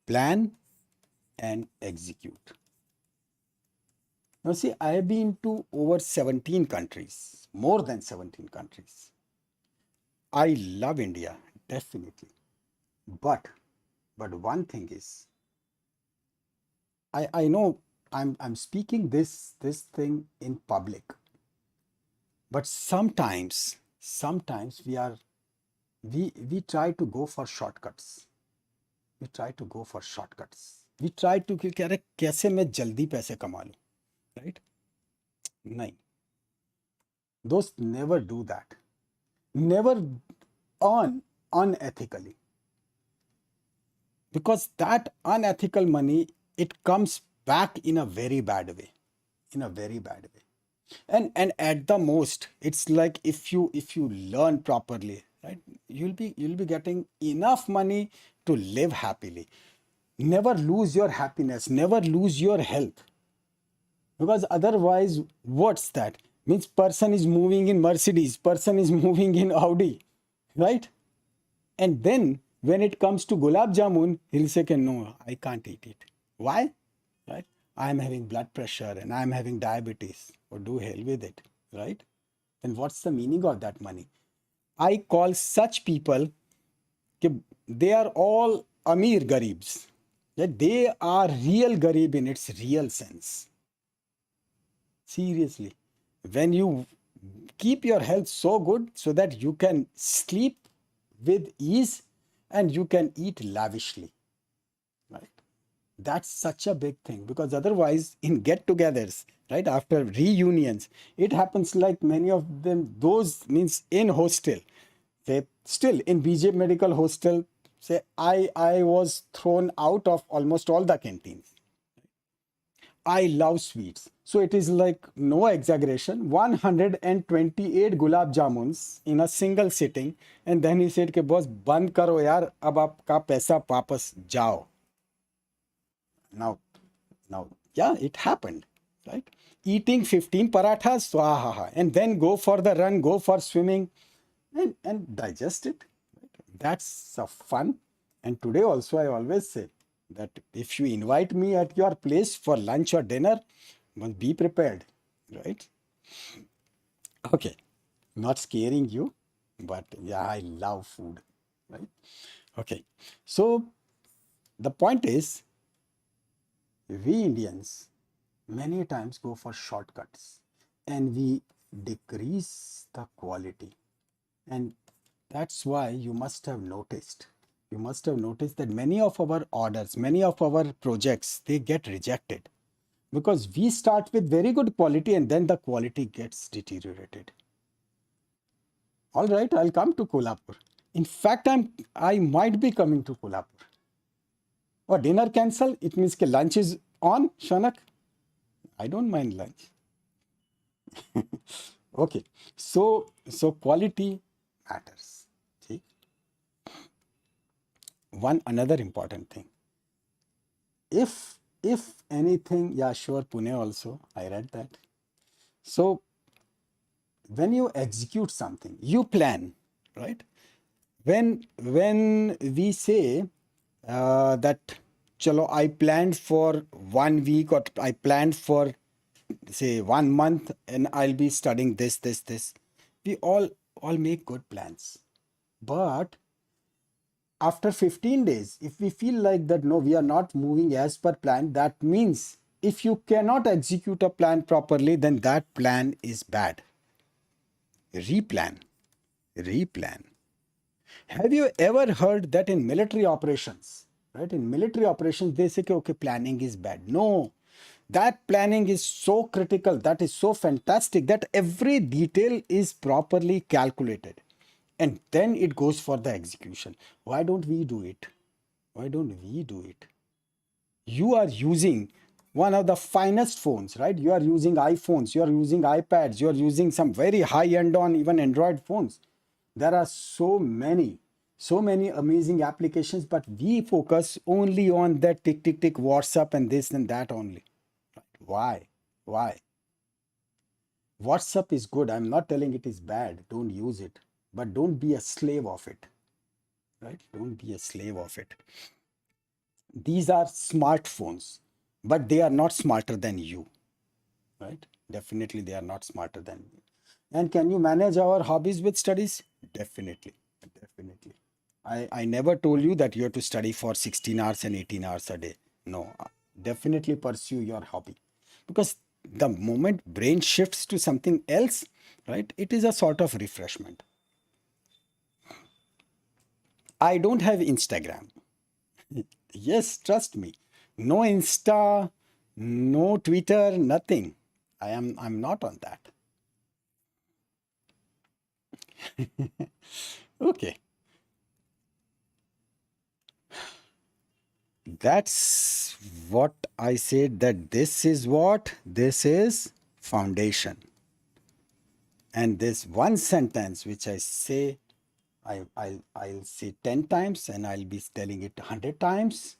Plan and execute. Now, see, I have been to over 17 countries, more than 17 countries. I love India, definitely. But one thing is, I know I'm speaking this thing in public, but sometimes we try to go for shortcuts. We try to go for shortcuts. We try to कि अरे कैसे मैं जल्दी पैसे कमा लूं, right? नहीं. Those never do that. Never earn unethically. Because that unethical money, it comes back in a very bad way. In a very bad way. And at the most, it's like if you learn properly, right, you'll be getting enough money to live happily. Never lose your happiness, never lose your health, because otherwise what's that means? Person is moving in Mercedes, person is moving in Audi, right? And then when it comes to gulab jamun, he'll say, no, I can't eat it. Why? Right? I'm having blood pressure and I'm having diabetes. Or do hell with it, right? Then what's the meaning of that money? I call such people, they are all Amir Garibs. That they are real Garib in its real sense. Seriously. When you keep your health so good so that you can sleep with ease and you can eat lavishly, right? That's such a big thing, because otherwise in get-togethers, right, after reunions, it happens like many of them, those means in hostel, say still in BJ Medical Hostel, say I was thrown out of almost all the canteens. I love sweets. So it is like no exaggeration, 128 gulab jamuns in a single sitting. And then he said, boss, band karo yaar, ab aapka paisa वापस jao. Now, yeah, it happened, right? Eating 15 parathas, swaha, and then go for the run, go for swimming, and digest it. Right? That's a fun. And today also, I always say that if you invite me at your place for lunch or dinner, must be prepared, right? Okay, not scaring you, but yeah, I love food, right? Okay, so the point is, we Indians many times go for shortcuts and we decrease the quality. And that's why you must have noticed that many of our orders, many of our projects, they get rejected because we start with very good quality and then the quality gets deteriorated. All right, I'll come to Kolhapur. In fact, I might be coming to Kolhapur. Or dinner cancel, it means that lunch is on, Shanak. I don't mind lunch. Okay, so quality matters. See, one another important thing. If anything, yeah, sure, Pune also. I read that. So when you execute something, you plan, right? When we say that, chalo, I planned for 1 week or I planned for say 1 month and I'll be studying this. We all make good plans. But after 15 days, if we feel like that, no, we are not moving as per plan, that means if you cannot execute a plan properly, then that plan is bad. Replan. Replan. Have you ever heard that in military operations, right? In military operations, they say, okay, planning is bad. No, that planning is so critical, that is so fantastic that every detail is properly calculated. And then it goes for the execution. Why don't we do it? Why don't we do it? You are using one of the finest phones, right? You are using iPhones, you are using iPads, you are using some very high end on even Android phones. There are so many amazing applications, but we focus only on that tick tick tick WhatsApp and this and that only. Why? Why? WhatsApp is good. I'm not telling it is bad. Don't use it. But don't be a slave of it. Right? Don't be a slave of it. These are smartphones, but they are not smarter than you. Right? Definitely they are not smarter than you. And can you manage our hobbies with studies? Definitely. Definitely. I never told you that you have to study for 16 hours and 18 hours a day. No, definitely pursue your hobby. Because the moment brain shifts to something else, right, it is a sort of refreshment. I don't have Instagram. Yes, trust me. No Insta, no Twitter, nothing. I'm not on that. Okay. That's what I said, that this is foundation. And this one sentence which I say, I'll say 10 times and I'll be telling it 100 times,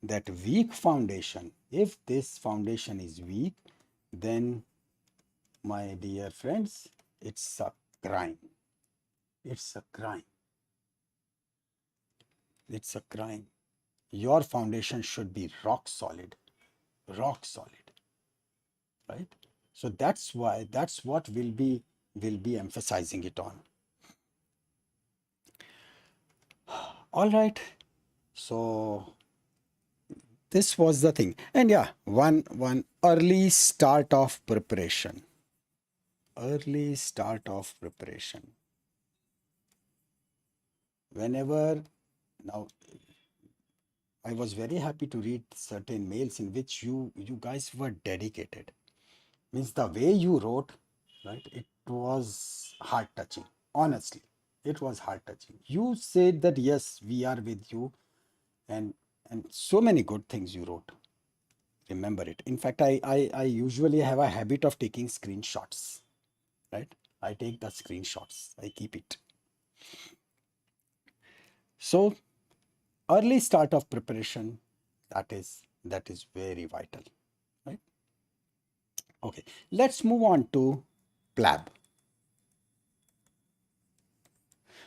that weak foundation, if this foundation is weak, then my dear friends, it's a crime. It's a crime. It's a crime. Your foundation should be rock solid, right? So that's why, that's what we'll be emphasizing it on. All right. So this was the thing. And yeah, one early start of preparation. Early start of preparation. Whenever, now I was very happy to read certain mails in which you guys were dedicated. Means the way you wrote, right? It was heart touching. Honestly, it was heart touching. You said that yes, we are with you, and so many good things you wrote. Remember it. In fact, I usually have a habit of taking screenshots, right? I take the screenshots. I keep it. So early start of preparation, that is very vital, right? Okay, let's move on to PLAB.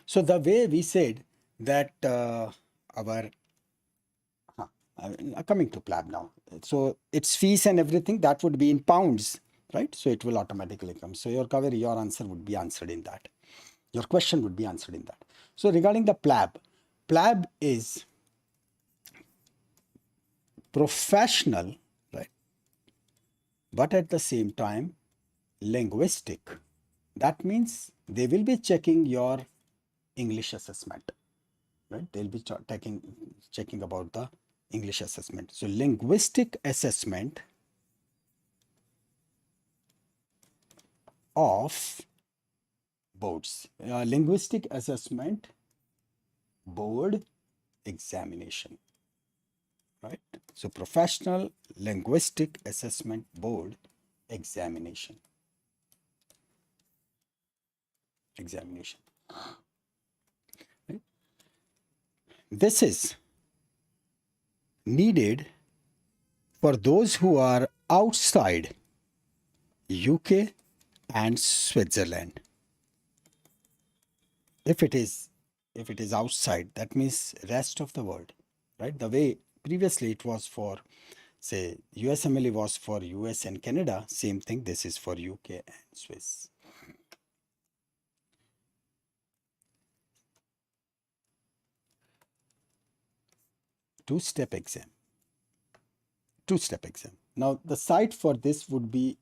So the way we said that our coming to PLAB now, so its fees and everything, that would be in pounds, right? So it will automatically come. So your answer would be answered in that. Your question would be answered in that. So regarding the PLAB, PLAB is professional, right? But at the same time, linguistic. That means they will be checking your English assessment, right? They'll be checking about the English assessment. So linguistic assessment of boards, linguistic assessment board examination, right? So professional linguistic assessment board examination. Right? This is needed for those who are outside UK and Switzerland. If it is outside, that means rest of the world, right? The way previously it was for, say, USMLE was for US and Canada, same thing, this is for UK and Swiss. Two-step exam. Now the site for this would be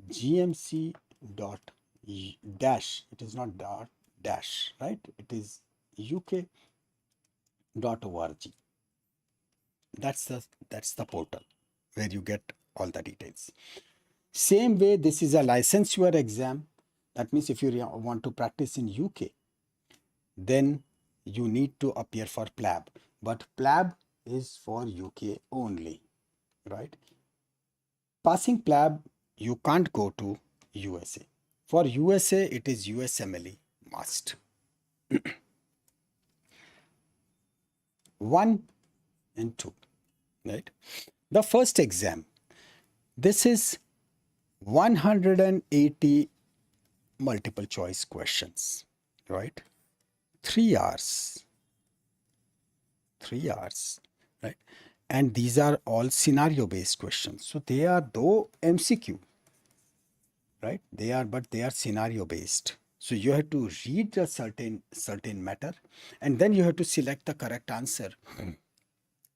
gmc dot dash, it is not dot dash, right? It is uk.org. That's the portal where you get all the details. Same way, this is a licensure exam. That means if you want to practice in UK, then you need to appear for PLAB. But PLAB is for UK only, right? Passing PLAB, you can't go to USA. For USA, it is USMLE must. 1 and 2, right? The first exam, this is 180 multiple choice questions, right? 3 hours, right? And these are all scenario based questions. So they are though MCQ, right? They are scenario based. So you have to read a certain matter, and then you have to select the correct answer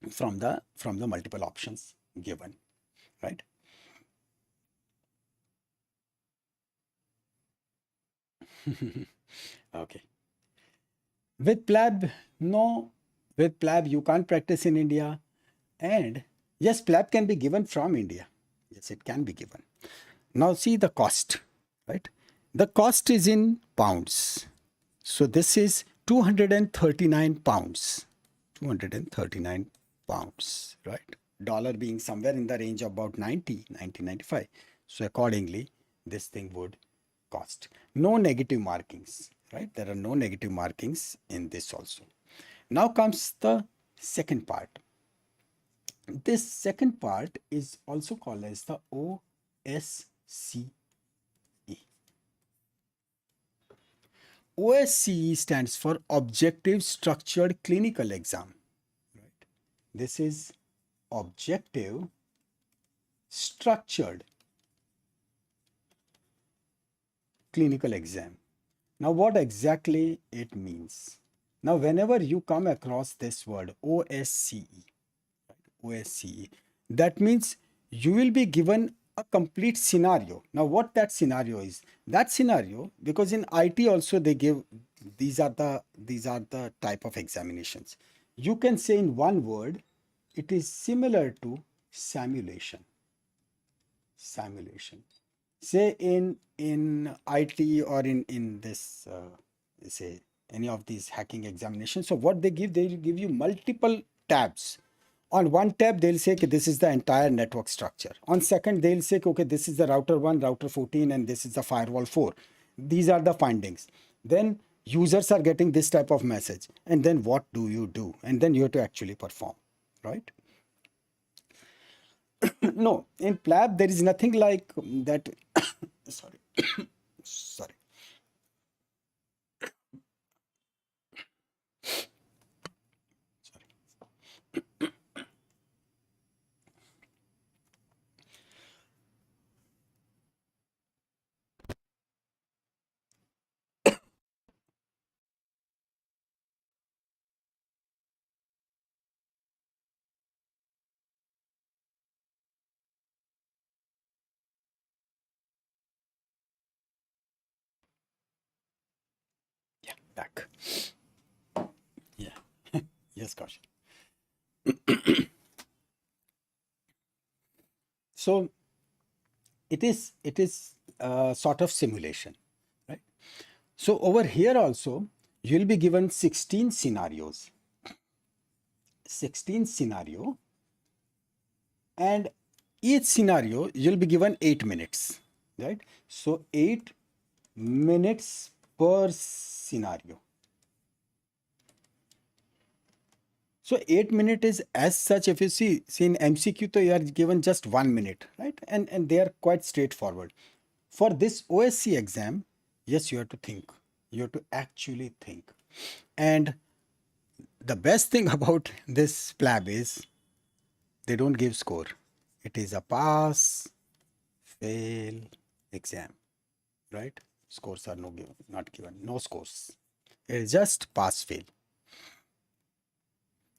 from the multiple options given, right? Okay. With PLAB, no. With PLAB, you can't practice in India. And yes, PLAB can be given from India. Yes, it can be given. Now see the cost, right? The cost is in pounds. So this is 239 pounds. 239 pounds, right? Dollar being somewhere in the range of about 90, 95. So accordingly, this thing would cost. No negative markings, right? There are no negative markings in this also. Now comes the second part. This second part is also called as the OSCE. OSCE stands for Objective Structured Clinical Exam. Right? This is Objective Structured Clinical Exam. Now, what exactly it means? Now, whenever you come across this word OSCE, OSCE, that means you will be given a complete scenario. Now, what that scenario is? That scenario, because in IT also they give these are the type of examinations. You can say in one word, it is similar to simulation. Simulation. Say in IT or in this say any of these hacking examinations. So what they will give you multiple tabs. On one tab, they'll say, okay, this is the entire network structure. On second, they'll say, okay, this is the router 1, router 14, and this is the firewall 4. These are the findings. Then users are getting this type of message. And then what do you do? And then you have to actually perform, right? No, in PLAB, there is nothing like that. Sorry. Sorry. Yeah, back. Yeah. Yes, Kaushal. So it is sort of simulation, right? So over here also you'll be given 16 scenarios. 16 scenario, and each scenario you'll be given 8 minutes, right? So 8 minutes per scenario. So 8 minutes is as such, if you see in MCQ, so you are given just 1 minute, right? And they are quite straightforward. For this OSC exam, yes, you have to think. You have to actually think. And the best thing about this PLAB is they don't give score. It is a pass, fail exam, right? Scores are not given, no scores. It is just pass, fail,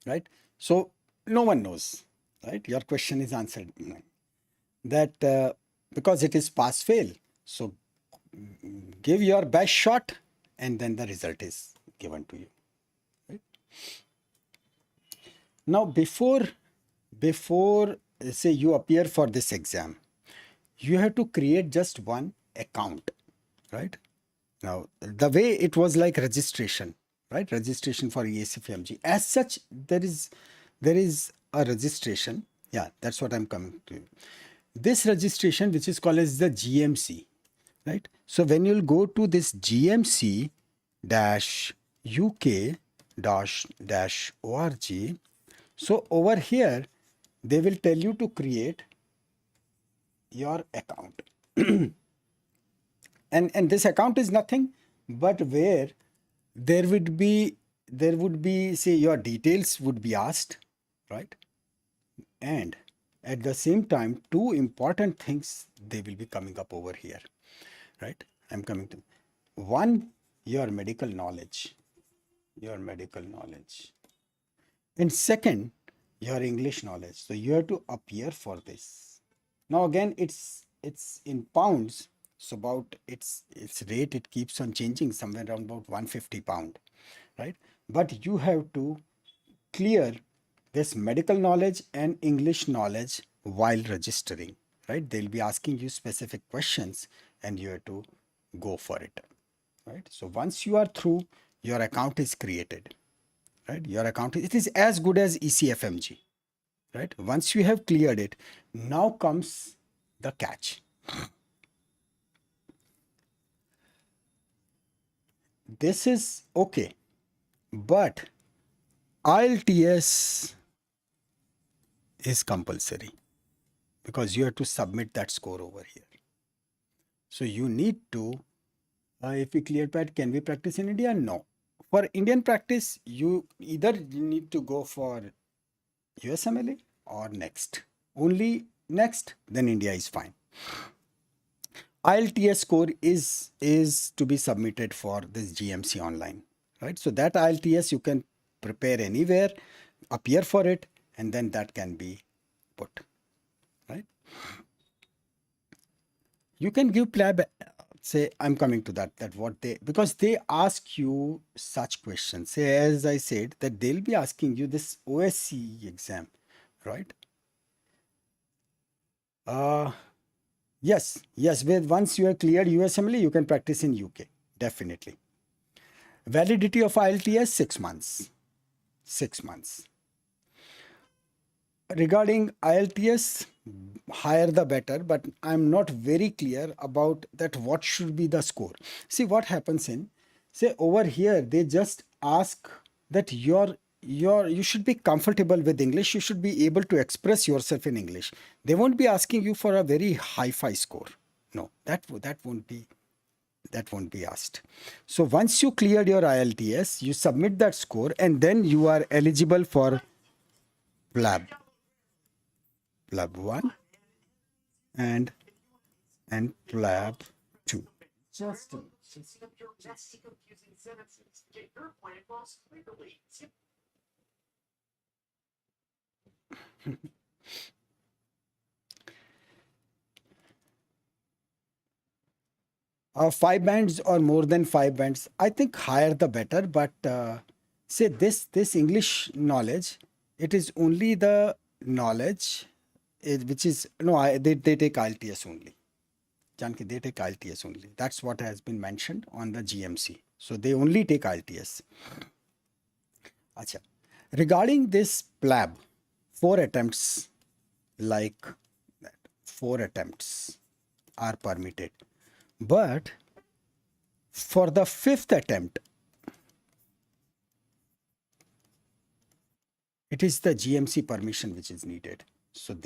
right? So no one knows, right? Your question is answered. That because it is pass, fail. So give your best shot and then the result is given to you. Right? Now, before say you appear for this exam, you have to create just one account, right? Now, the way it was like registration, right? Registration for EACFMG. As such, there is a registration. Yeah, that's what I'm coming to. This registration, which is called as the GMC, right? So when you'll go to this GMC UK org, so over here they will tell you to create your account. and this account is nothing but where there would be say your details would be asked, right? And at the same time, two important things they will be coming up over here, right? I'm coming to one, your medical knowledge, and second, your English knowledge. So you have to appear for this. Now again, it's in pounds. So about its rate, it keeps on changing, somewhere around about £150, right? But you have to clear this medical knowledge and English knowledge while registering, right? They'll be asking you specific questions and you have to go for it, right? So once you are through, your account is created, right? Your account, it is as good as ECFMG, right? Once you have cleared it, now comes the catch. this is okay, but IELTS is compulsory because you have to submit that score over here. So you need to, if we clear PAT, can we practice in India? No. For Indian practice, you either need to go for USMLE or next. Only next, then India is fine. IELTS score is to be submitted for this GMC online, right? So that IELTS you can prepare anywhere, appear for it, and then that can be put, right? You can give PLAB, say, I'm coming to that what they, because they ask you such questions. Say, as I said, that they'll be asking you this OSCE exam, right? Yes, with once you have cleared USMLE, you can practice in UK, definitely. Validity of IELTS 6 months. 6 months. Regarding IELTS, higher the better, but I'm not very clear about that what should be the score. See what happens in, say over here, they just ask that you should be comfortable with English, you should be able to express yourself in English. They won't be asking you for a very hi-fi score. No, that won't be asked. So once you cleared your IELTS, you submit that score and then you are eligible for PLAB. PLAB 1 and PLAB 2. Just five bands or more than five bands. I think higher the better. But say this English knowledge, it is only the knowledge which is they take IELTS only. Janki, they take IELTS only. That's what has been mentioned on the GMC. So they only take IELTS. Acha. Regarding this PLAB, 4 attempts like that. 4 attempts are permitted. But for the 5th attempt, it is the GMC permission which is needed. So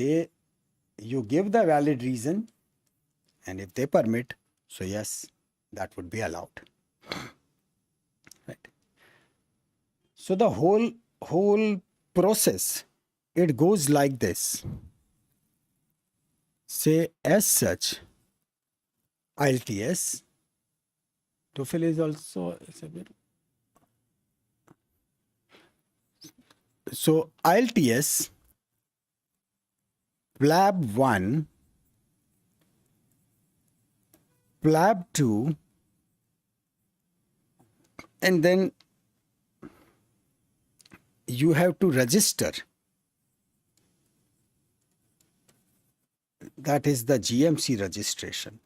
you give the valid reason, and if they permit, so yes, that would be allowed. Right. So the whole process, it goes like this. Say as such, IELTS, TOEFL is also, so IELTS, PLAB 1, PLAB 2, and then you have to register. That is the GMC registration.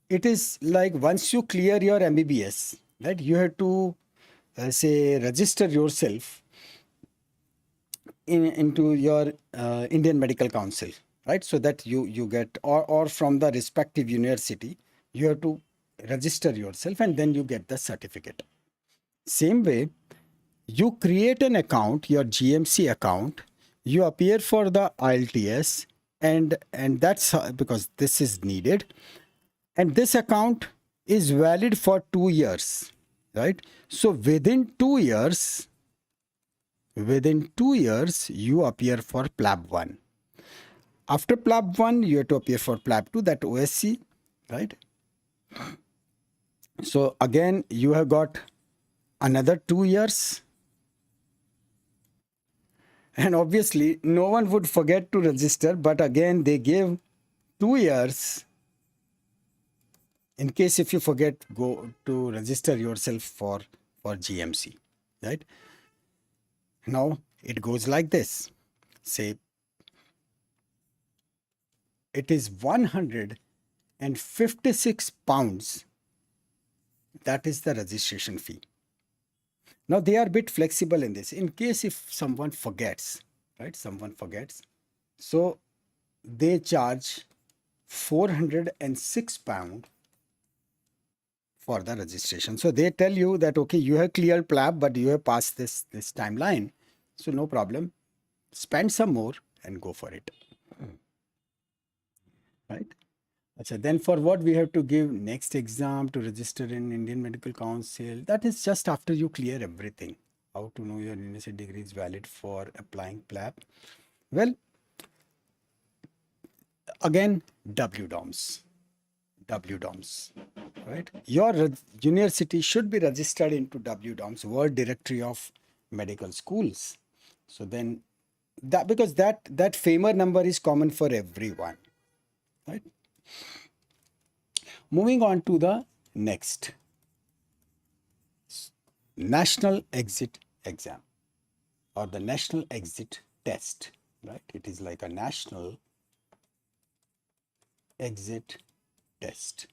It is like once you clear your MBBS, right, you have to say register yourself into your Indian Medical Council, right? So that you get, or from the respective university, you have to register yourself and then you get the certificate. Same way, you create an account, your GMC account, you appear for the IELTS, and that's because this is needed. And this account is valid for 2 years, right? So within 2 years, you appear for PLAB 1. After PLAB 1, you have to appear for PLAB 2, that OSC, right? So again, you have got another 2 years. And obviously, no one would forget to register, but again, they give 2 years. In case if you forget, go to register yourself for GMC, right? Now, it goes like this. Say, it is 156 pounds. That is the registration fee. Now, they are a bit flexible in this. In case if someone forgets, right? Someone forgets. So, they charge £406 for the registration. So they tell you that, okay, you have cleared PLAB, but you have passed this timeline. So no problem. Spend some more and go for it. Right? Achha, then for what we have to give next exam to register in Indian Medical Council, that is just after you clear everything. How to know your university degree is valid for applying PLAB? Well, again, WDOMS, right? Your university should be registered into WDOMS, World Directory of Medical Schools. So then, that because that FAMER number is common for everyone, right? Moving on to the next, National Exit Exam or the National Exit Test, right? It is like a National Exit Test.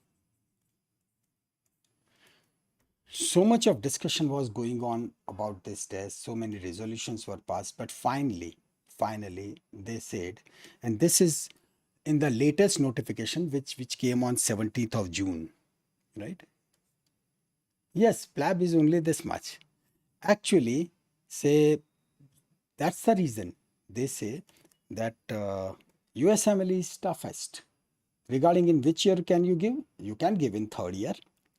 So much of discussion was going on about this test, so many resolutions were passed, but finally they said, and this is in the latest notification which came on 17th of June, right? Yes, PLAB is only this much. Actually, say that's the reason they say that USMLE is toughest. Regarding in which year can you give? You can give in third year,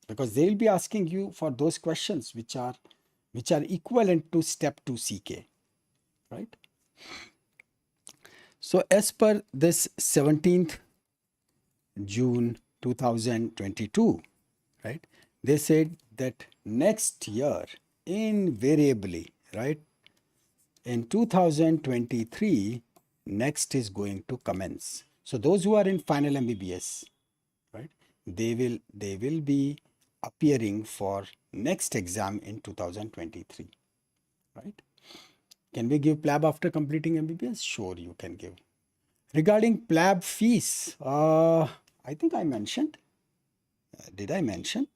because they will be asking you for those questions which are equivalent to step 2 CK, right? So as per this 17th June 2022, right, they said that next year invariably, right, in 2023 next is going to commence. So those who are in final MBBS, right, they will be appearing for next exam in 2023, right? Can we give PLAB after completing MBBS? Sure, you can give. Regarding PLAB fees, I think I mentioned. Did I mention?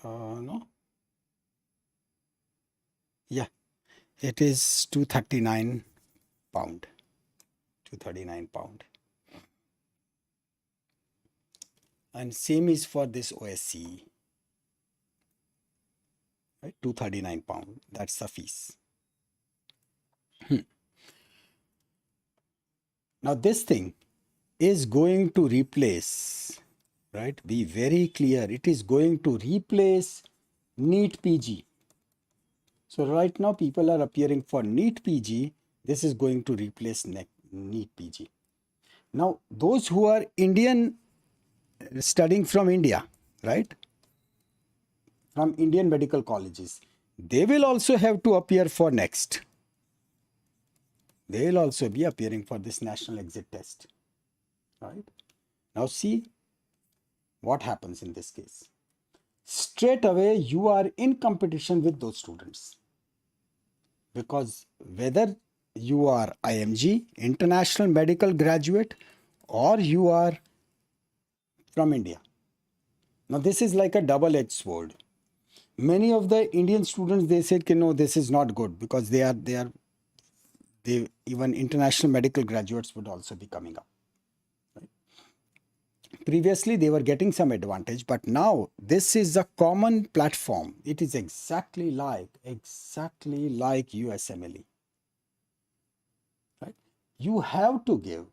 No. Yeah, it is 239 pound. 239 pound. And same is for this OSCE. Right, 239 pound. That's the fees. Now this thing is going to replace, right? Be very clear. It is going to replace NEET PG. So right now people are appearing for NEET PG. This is going to replace NEET PG. Now those who are Indian, studying from India, right? From Indian medical colleges, they will also have to appear for next. They will also be appearing for this national exit test, right? Now see what happens in this case. Straight away you are in competition with those students, because whether you are IMG, international medical graduate, or you are from India. Now this is like a double-edged sword. Many of the Indian students, they said, no, this is not good, because they even international medical graduates would also be coming up. Right? Previously, they were getting some advantage, but now this is a common platform. It is exactly like USMLE. Right? You have to give.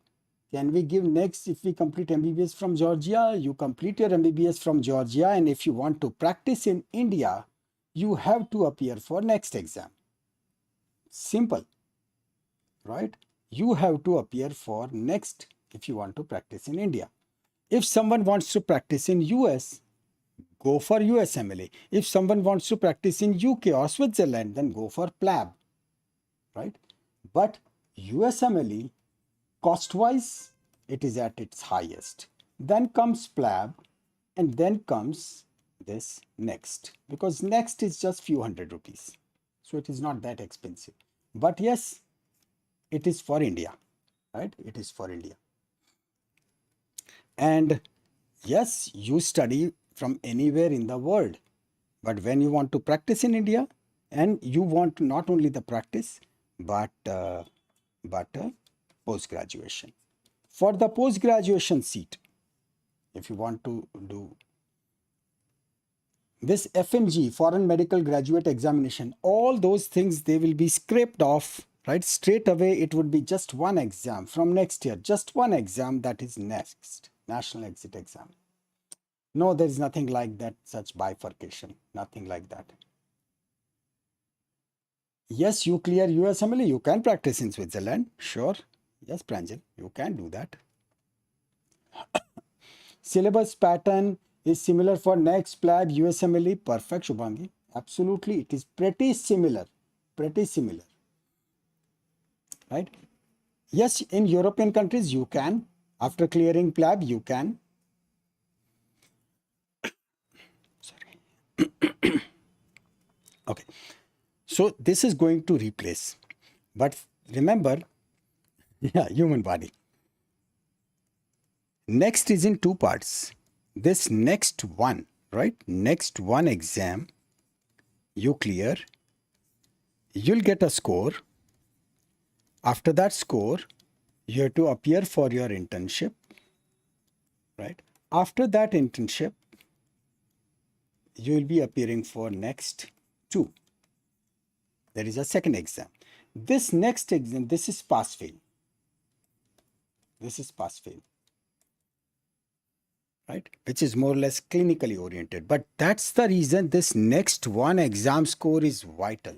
Can we give next if we complete MBBS from Georgia? You complete your MBBS from Georgia, and if you want to practice in India, you have to appear for next exam. Simple. Right? You have to appear for next if you want to practice in India. If someone wants to practice in US, go for USMLE. If someone wants to practice in UK or Switzerland, then go for PLAB. Right? But USMLE, cost-wise, it is at its highest. Then comes PLAB, and then comes this next, because next is just few hundred rupees. So it is not that expensive. But yes, it is for India, right? It is for India. And yes, you study from anywhere in the world, but when you want to practice in India, and you want not only the practice, but post-graduation. For the post-graduation seat, if you want to do this FMG, foreign medical graduate examination, all those things, they will be scraped off, right? Straight away, it would be just one exam from next year, just one exam, that is next, national exit exam. No, there is nothing like that, such bifurcation, nothing like that. Yes, you clear USMLE, you can practice in Switzerland, sure. Yes, Pranjal, you can do that. Syllabus pattern is similar for next PLAB, USMLE, perfect, Shubhangi. Absolutely, it is pretty similar, right? Yes, in European countries, you can, after clearing PLAB, you can. Sorry. Okay, so this is going to replace, but remember, yeah, human body. Next is in two parts. This next one, right? Next one exam, you clear, you'll get a score. After that score, you have to appear for your internship, right? After that internship, you will be appearing for next two. There is a second exam. This next exam, this is pass-fail. This is pass-fail, right? Which is more or less clinically oriented. But that's the reason this next one exam score is vital.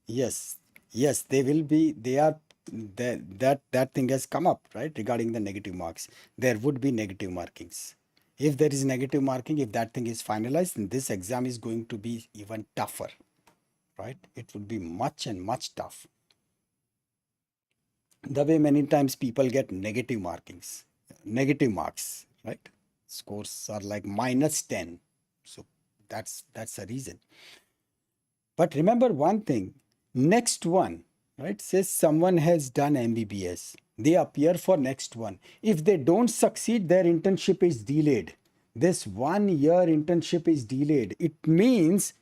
Yes, yes, they will be, they are, that thing has come up, right? Regarding the negative marks. There would be negative markings. If there is negative marking, if that thing is finalized, then this exam is going to be even tougher, right? It would be much and much tough. The way many times people get negative markings, negative marks, right? Scores are like -10. So that's a reason. But remember one thing, next one, right? Says someone has done MBBS. They appear for next one. If they don't succeed, their internship is delayed. This 1 year internship is delayed. It means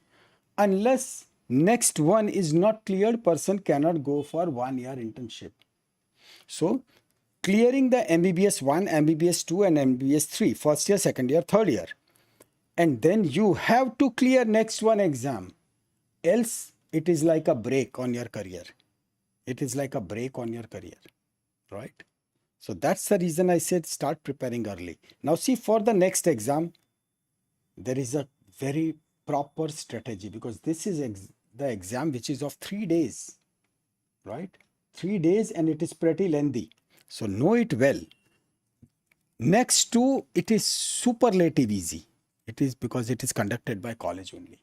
unless next one is not cleared, person cannot go for 1 year internship. So clearing the MBBS 1, MBBS 2 and MBBS 3, first year, second year, third year. And then you have to clear next one exam. Else it is like a break on your career. It is like a break on your career, right? So that's the reason I said start preparing early. Now see, for the next exam, there is a very proper strategy, because this is the exam which is of 3 days, right? 3 days, and it is pretty lengthy. So know it well. Next two, it is superlative easy. It is because it is conducted by college only.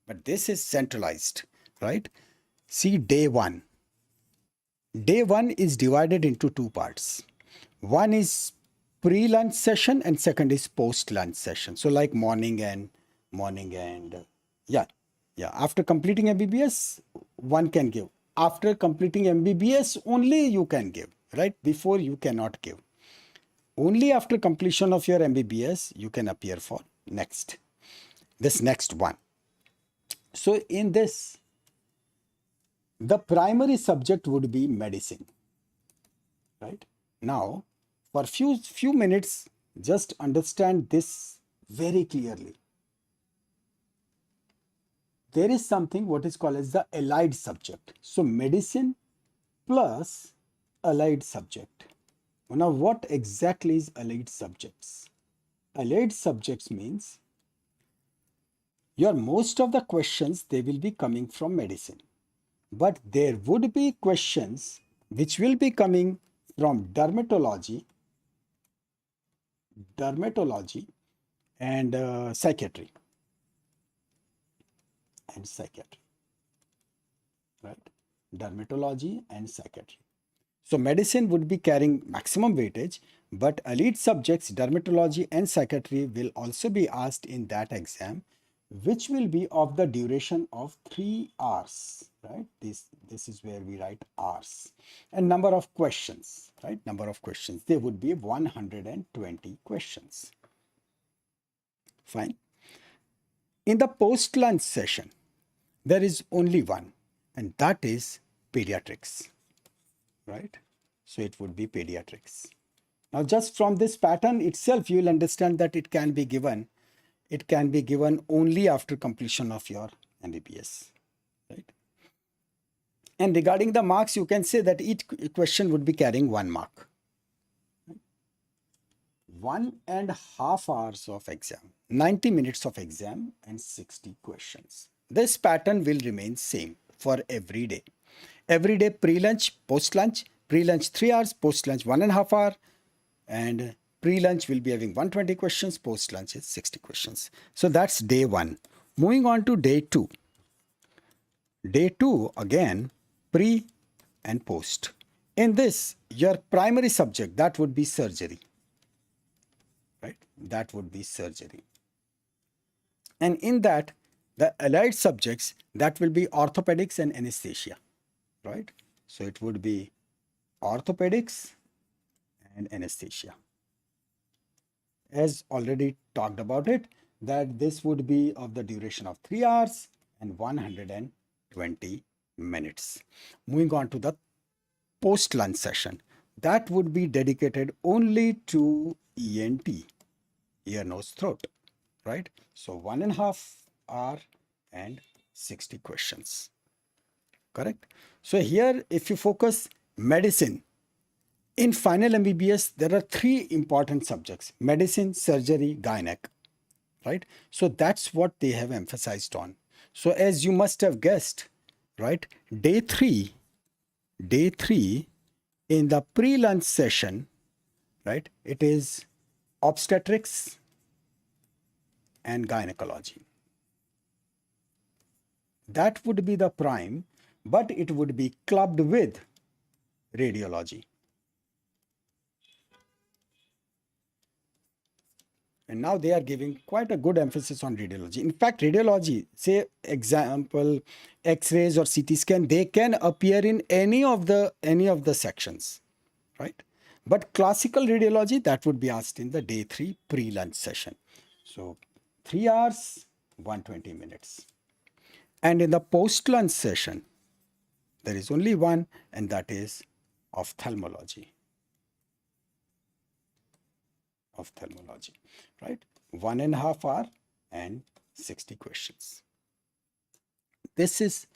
But this is centralized, right? See, day one. Day one is divided into two parts. One is pre-lunch session and second is post-lunch session. So like morning and yeah. After completing MBBS, one can give. After completing MBBS, only you can give, right? Before you cannot give. Only after completion of your MBBS, you can appear for this next one. So in this, the primary subject would be medicine, right? Now, for few minutes, just understand this very clearly. There is something what is called as the allied subject. So medicine plus allied subject. Now, what exactly is allied subjects? Allied subjects means most of the questions, they will be coming from medicine. But there would be questions which will be coming from dermatology and psychiatry. Right? Dermatology and psychiatry. So medicine would be carrying maximum weightage, but elite subjects, dermatology and psychiatry, will also be asked in that exam, which will be of the duration of 3 hours, right? This is where we write hours. And number of questions, right? Number of questions, there would be 120 questions. Fine. In the post-lunch session, there is only one, and that is pediatrics, right? So it would be pediatrics. Now, just from this pattern itself, you will understand that it can be given. It can be given only after completion of your MBBS, right? And regarding the marks, you can say that each question would be carrying 1 mark. 1.5 hours of exam, 90 minutes of exam and 60 questions. This pattern will remain same for every day. Every day pre-lunch, post-lunch, pre-lunch 3 hours, post-lunch 1.5 hour, and pre-lunch will be having 120 questions, post-lunch is 60 questions. So that's day 1. Moving on to day 2. Day 2 again, pre and post. In this, your primary subject, that would be surgery, right? That would be surgery. And in that, the allied subjects, that will be orthopedics and anesthesia, right? So it would be orthopedics and anesthesia. As already talked about it, that this would be of the duration of 3 hours and 120 minutes. Moving on to the post-lunch session, that would be dedicated only to ENT, ear, nose, throat, right? So 1.5 hour and 60 questions, correct? So here, if you focus medicine, in final MBBS, there are 3 important subjects: medicine, surgery, gynec, right? So that's what they have emphasized on. So as you must have guessed, right, day 3 in the pre-lunch session, right, it is obstetrics and gynecology. That would be the prime, but it would be clubbed with radiology. And now they are giving quite a good emphasis on radiology. In fact, radiology, say example, X-rays or CT scan, they can appear in any of the sections, right? But classical radiology, that would be asked in the day 3 pre-lunch session. So 3 hours, 120 minutes. And in the post-lunch session, there is only one, and that is ophthalmology. Ophthalmology, right? 1.5 hour and 60 questions. This is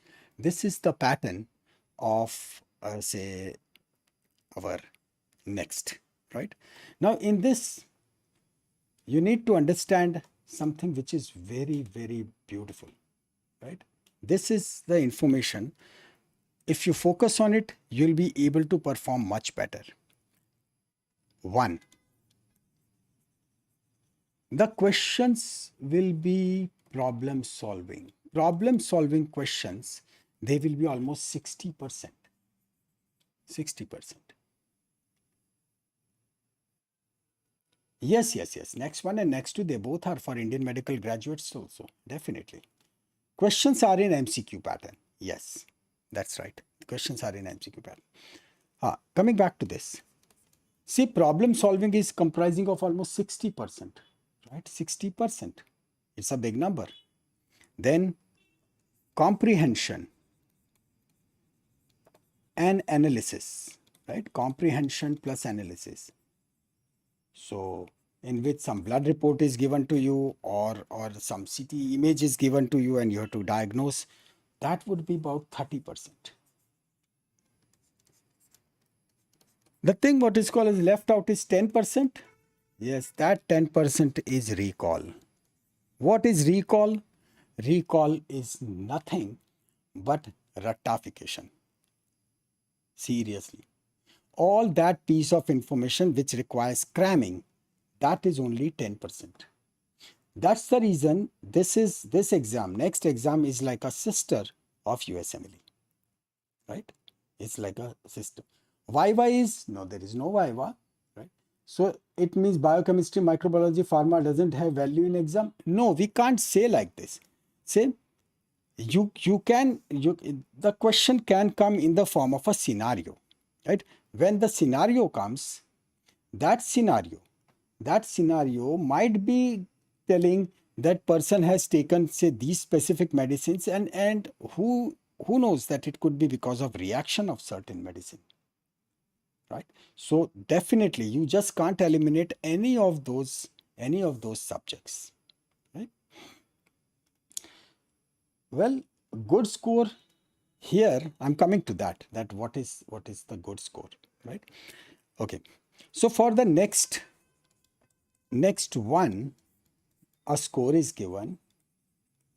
the pattern of say our next, right? Now in this, you need to understand something which is very, very beautiful, right? This is the information. If you focus on it, you'll be able to perform much better. 1. The questions will be problem solving. Problem solving questions, they will be almost 60%. 60%. Yes. Next one and next two, they both are for Indian medical graduates also, definitely. Questions are in MCQ pattern. Yes, that's right. Questions are in MCQ pattern. Coming back to this. See, problem solving is comprising of almost 60%. Right, 60%. It's a big number. Then comprehension and analysis, right? Comprehension plus analysis. So in which some blood report is given to you or some CT image is given to you and you have to diagnose. That would be about 30%. The thing what is called as left out is 10%. Yes, that 10% is recall. What is recall? Recall is nothing but rectification. Seriously. All that piece of information which requires cramming, that is only 10%. That's the reason this exam, next exam is like a sister of USMLE. Right? It's like a sister. Viva is, no, there is no Viva. So it means biochemistry, microbiology, pharma doesn't have value in exam? No, we can't say like this. Say, the question can come in the form of a scenario, right? When the scenario comes, that scenario might be telling that person has taken, say, these specific medicines and who knows that it could be because of reaction of certain medicine. right? So definitely you just can't eliminate any of those subjects, right? Well, good score here, I'm coming to that what is the good score, right? Okay, so for the next one, a score is given,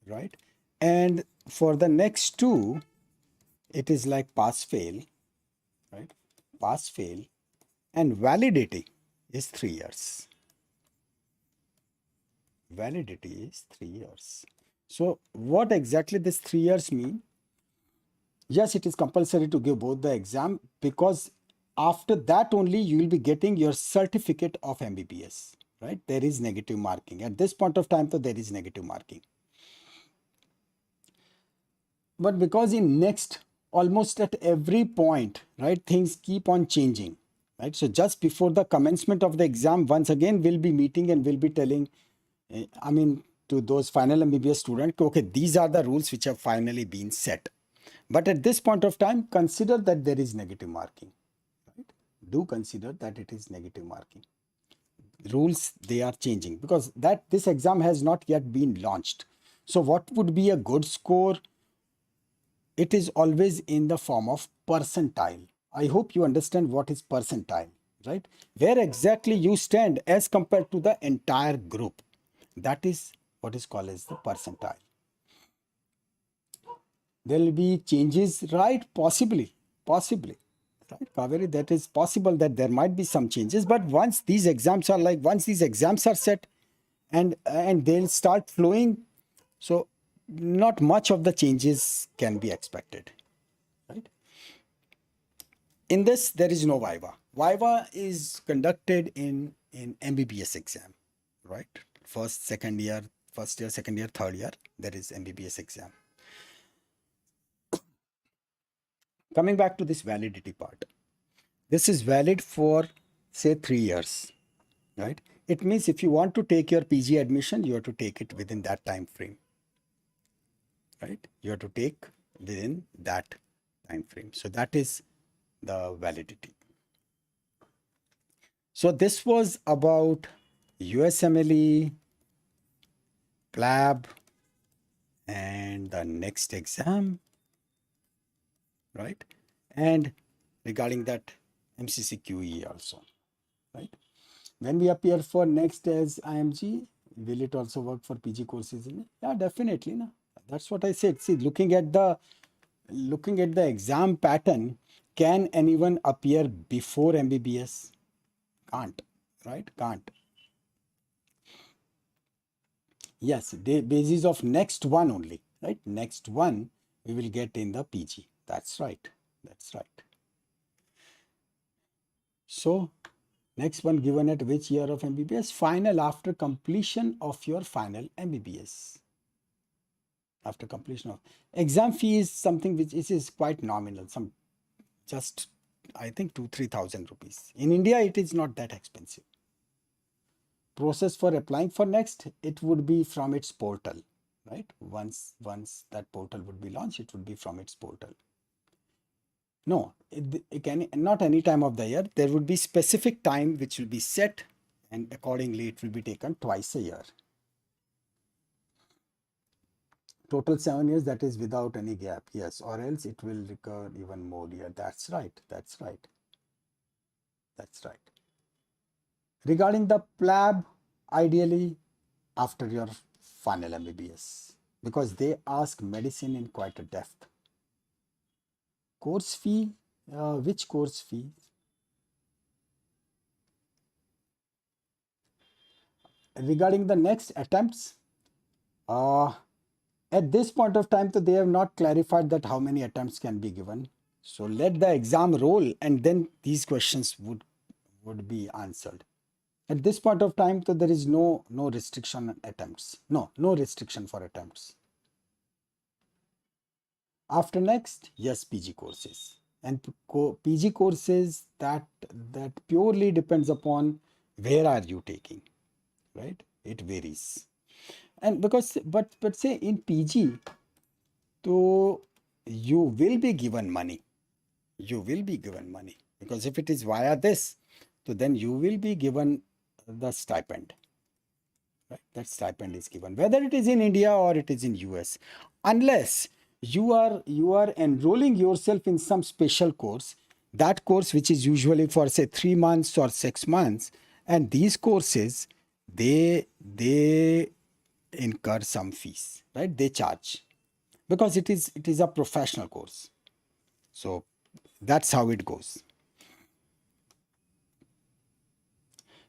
right? And for the next two, it is like pass fail, right? Pass fail, and validity is 3 years. Validity is 3 years. So what exactly this 3 years mean? Yes, it is compulsory to give both the exam, because after that only you will be getting your certificate of MBBS, right? There is negative marking. At this point of time, so there is negative marking. But because in next, almost at every point, right, things keep on changing, right? So just before the commencement of the exam, once again we'll be meeting and we'll be telling, I mean, to those final MBBS students, okay, these are the rules which have finally been set. But at this point of time, consider that there is negative marking. Right? Do consider that it is negative marking. Rules, they are changing because that this exam has not yet been launched. So what would be a good score? It is always in the form of percentile. I hope you understand what is percentile, right? Where exactly you stand as compared to the entire group. That is what is called as the percentile. There will be changes, right? Possibly, right, Kaveri, that is possible that there might be some changes. But once these exams are set, and they'll start flowing, so not much of the changes can be expected, right? In this, there is no viva. Viva is conducted in MBBS exam, right? First year, second year, third year, there is MBBS exam. Coming back to this validity part, this is valid for say 3 years, right? It means if you want to take your PG admission, you have to take it within that time frame, right? You have to take within that time frame. So that is the validity. So this was about USMLE, PLAB, and the next exam, right? And regarding that MCCQE also, right? When we appear for next as IMG, will it also work for PG courses? Yeah, definitely. No? That's what I said. See, looking at the exam pattern, can anyone appear before MBBS? Can't, right? Can't. Yes, the basis of next one only, right? Next one we will get in the PG. That's right. That's right. So next one given at which year of MBBS? Final, after completion of your final MBBS. After completion of exam fee is something which is quite nominal. Some just I think 2,000-3,000 rupees. In India, it is not that expensive. Process for applying for next, it would be from its portal, right? Once that portal would be launched, it would be from its portal. No, it can not any time of the year. There would be specific time which will be set, and accordingly it will be taken twice a year. Total 7 years, that is without any gap. Yes, or else it will recur even more year. That's right. That's right. That's right. Regarding the PLAB, ideally after your final MBBS, because they ask medicine in quite a depth. Course fee, which course fee? Regarding the next attempts, at this point of time, so they have not clarified that how many attempts can be given. So let the exam roll, and then these questions would be answered. At this point of time, so there is no restriction on attempts. No restriction for attempts. After next, yes, PG courses. And PG courses, that purely depends upon where are you taking, right? It varies. And because but say in PG, so you will be given money. You will be given money. because if it is via this, so then you will be given the stipend. Right? That stipend is given, whether it is in India or it is in US, unless you are enrolling yourself in some special course, that course which is usually for say 3 months or 6 months, and these courses they incur some fees, right? They charge because it is a professional course. So that's how it goes.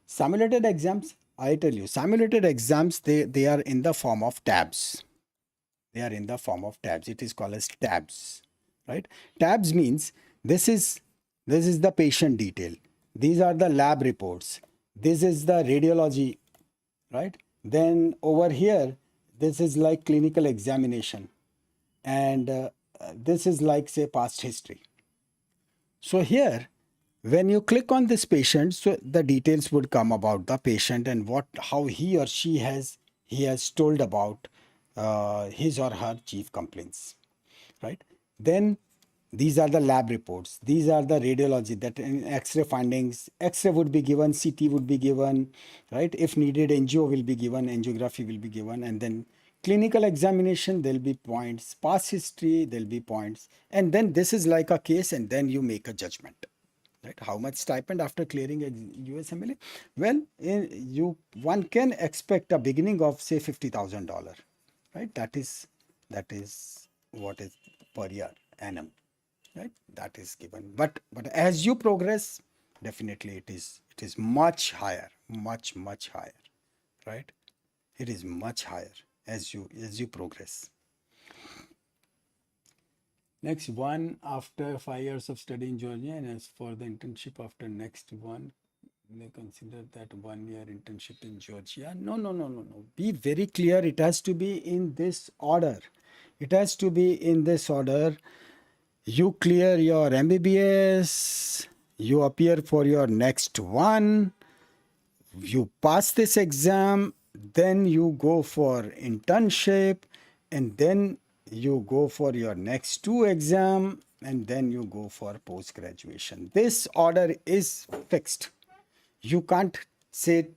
Simulated exams, I tell you, simulated exams, they are in the form of tabs. They are in the form of tabs. It is called as tabs, right? Tabs means this is this is the patient detail. These are the lab reports. This is the radiology, right? Then over here, this is like clinical examination, and this is like say past history. So here, when you click on this patient, so the details would come about the patient and what how he or she has told about his or her chief complaints, right? Then these are the lab reports. These are the radiology, that in X-ray findings. X-ray would be given, CT would be given, right? If needed, angio will be given, angiography will be given, and then clinical examination, there'll be points. Past history, there'll be points, and then this is like a case, and then you make a judgment. Right? How much stipend after clearing a USMLE? Well, one can expect a beginning of say $50,000, right? That is what is per year annum, right? That is given. But as you progress, definitely it is much higher, much higher, right? It is much higher as you progress. Next one, after 5 years of study in Georgia, and as for the internship after next one, they consider that 1 year internship in Georgia. No. Be very clear. It has to be in this order. It has to be in this order. You clear your MBBS, you appear for your next one, you pass this exam, then you go for internship, and then you go for your next two exam, and then you go for post graduation. This order is fixed. You can't say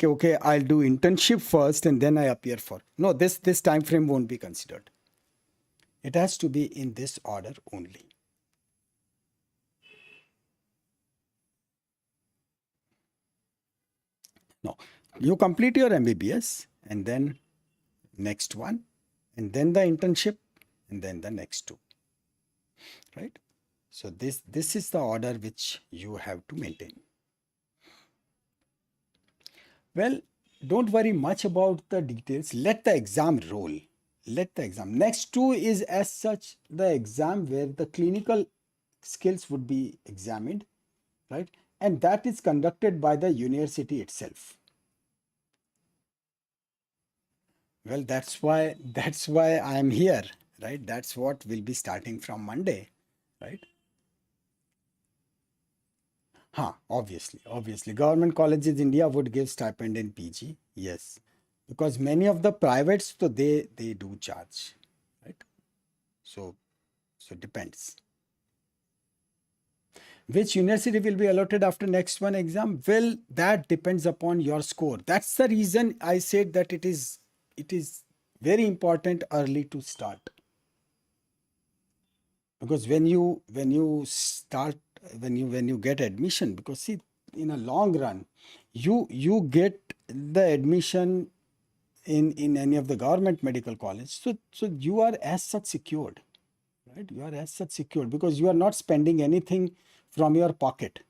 okay, I'll do internship first and then I appear for. No, this time frame won't be considered. It has to be in this order only. No, you complete your MBBS and then next one, and then the internship, and then the next two, right? So this is the order which you have to maintain. Well, don't worry much about the details. Let the exam roll. Let the exam. Next two is as such the exam where the clinical skills would be examined, right? And that is conducted by the university itself. Well, that's why I am here, right? That's what will be starting from Monday, right? Obviously, government colleges India would give stipend in PG, yes, because many of the privates, so they do charge, right? So depends. Which university will be allotted after next one exam? Well, that depends upon your score. That's the reason I said that it is very important early to start, because when you get admission, because see, in a long run, you get the admission in any of the government medical college, so you are as such secured, right? You are as such secured because you are not spending anything from your pocket.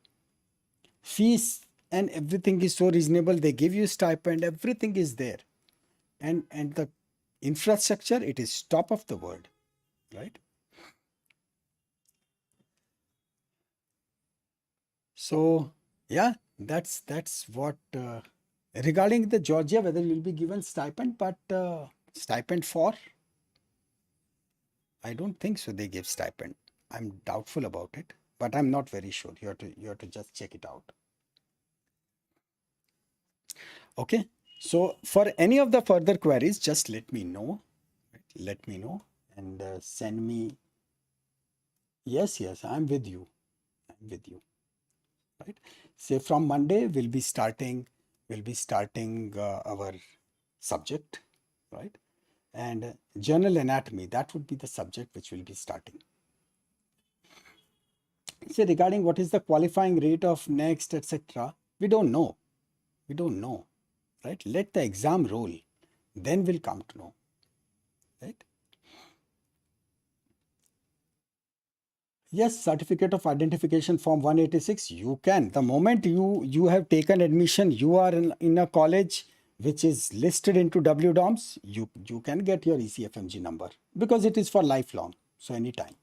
Fees and everything is so reasonable. They give you stipend, everything is there, and the infrastructure, it is top of the world, right? So yeah, that's what regarding the Georgia, whether you'll be given stipend, but stipend for, I don't think so. They give stipend. I'm doubtful about it, but I'm not very sure. You have to just check it out. Okay. So for any of the further queries, just let me know. Right? Let me know and send me. Yes, I'm with you. with you, right? Say from Monday we'll be starting our subject, right? And general anatomy, that would be the subject which will be starting. Say regarding what is the qualifying rate of next, etc. We don't know. We don't know, right? Let the exam roll, then we'll come to know, right? Yes, certificate of identification form 186, you can. The moment you have taken admission, you are in a college which is listed into WDOMS, you can get your ECFMG number because it is for lifelong. So anytime.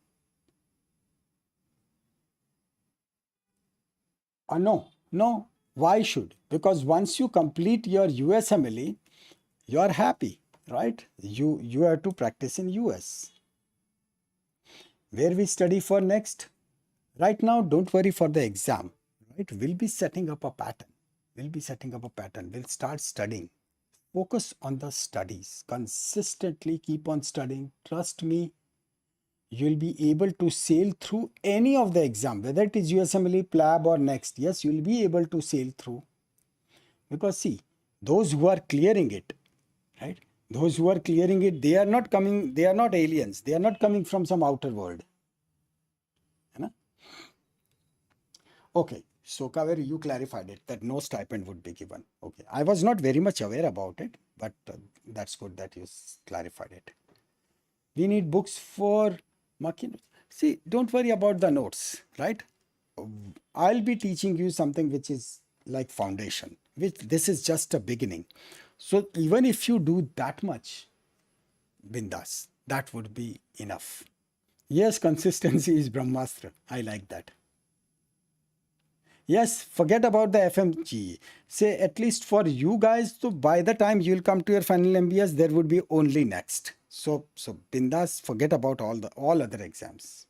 No, no. Why should? Because once you complete your USMLE, you are happy, right? You have to practice in US. Where we study for next? Right now, don't worry for the exam, right? We'll be setting up a pattern. We'll start studying. Focus on the studies. Consistently keep on studying. Trust me, you'll be able to sail through any of the exam, whether it is USMLE, PLAB or next. Yes, you'll be able to sail through. Because see, those who are clearing it, right? Those who are clearing it, they are not coming, they are not aliens. They are not coming from some outer world. Okay, so Kaveri, you clarified it that no stipend would be given. Okay, I was not very much aware about it, but that's good that you clarified it. We need books for marking. See, don't worry about the notes, right? I'll be teaching you something which is like foundation, which this is just a beginning. So even if you do that much, bindas, that would be enough. Yes, consistency is Brahmastra. I like that. Yes, forget about the FMG. Say at least for you guys, so by the time you'll come to your final MBS, there would be only next. So bindas, forget about all other exams,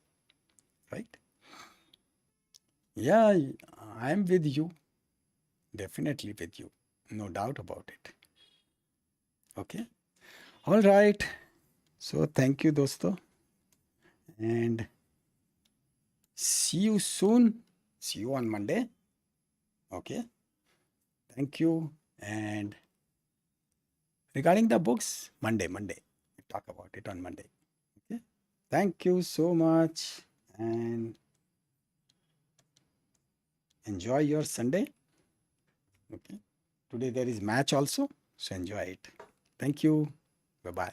right? Yeah, I'm with you. Definitely with you. No doubt about it. Okay. All right. So thank you, dosto, and see you soon. See you on Monday. Okay. Thank you. And regarding the books, Monday. We talk about it on Monday. Okay. Thank you so much and enjoy your Sunday. Okay. Today there is match also, so enjoy it. Thank you. Bye bye.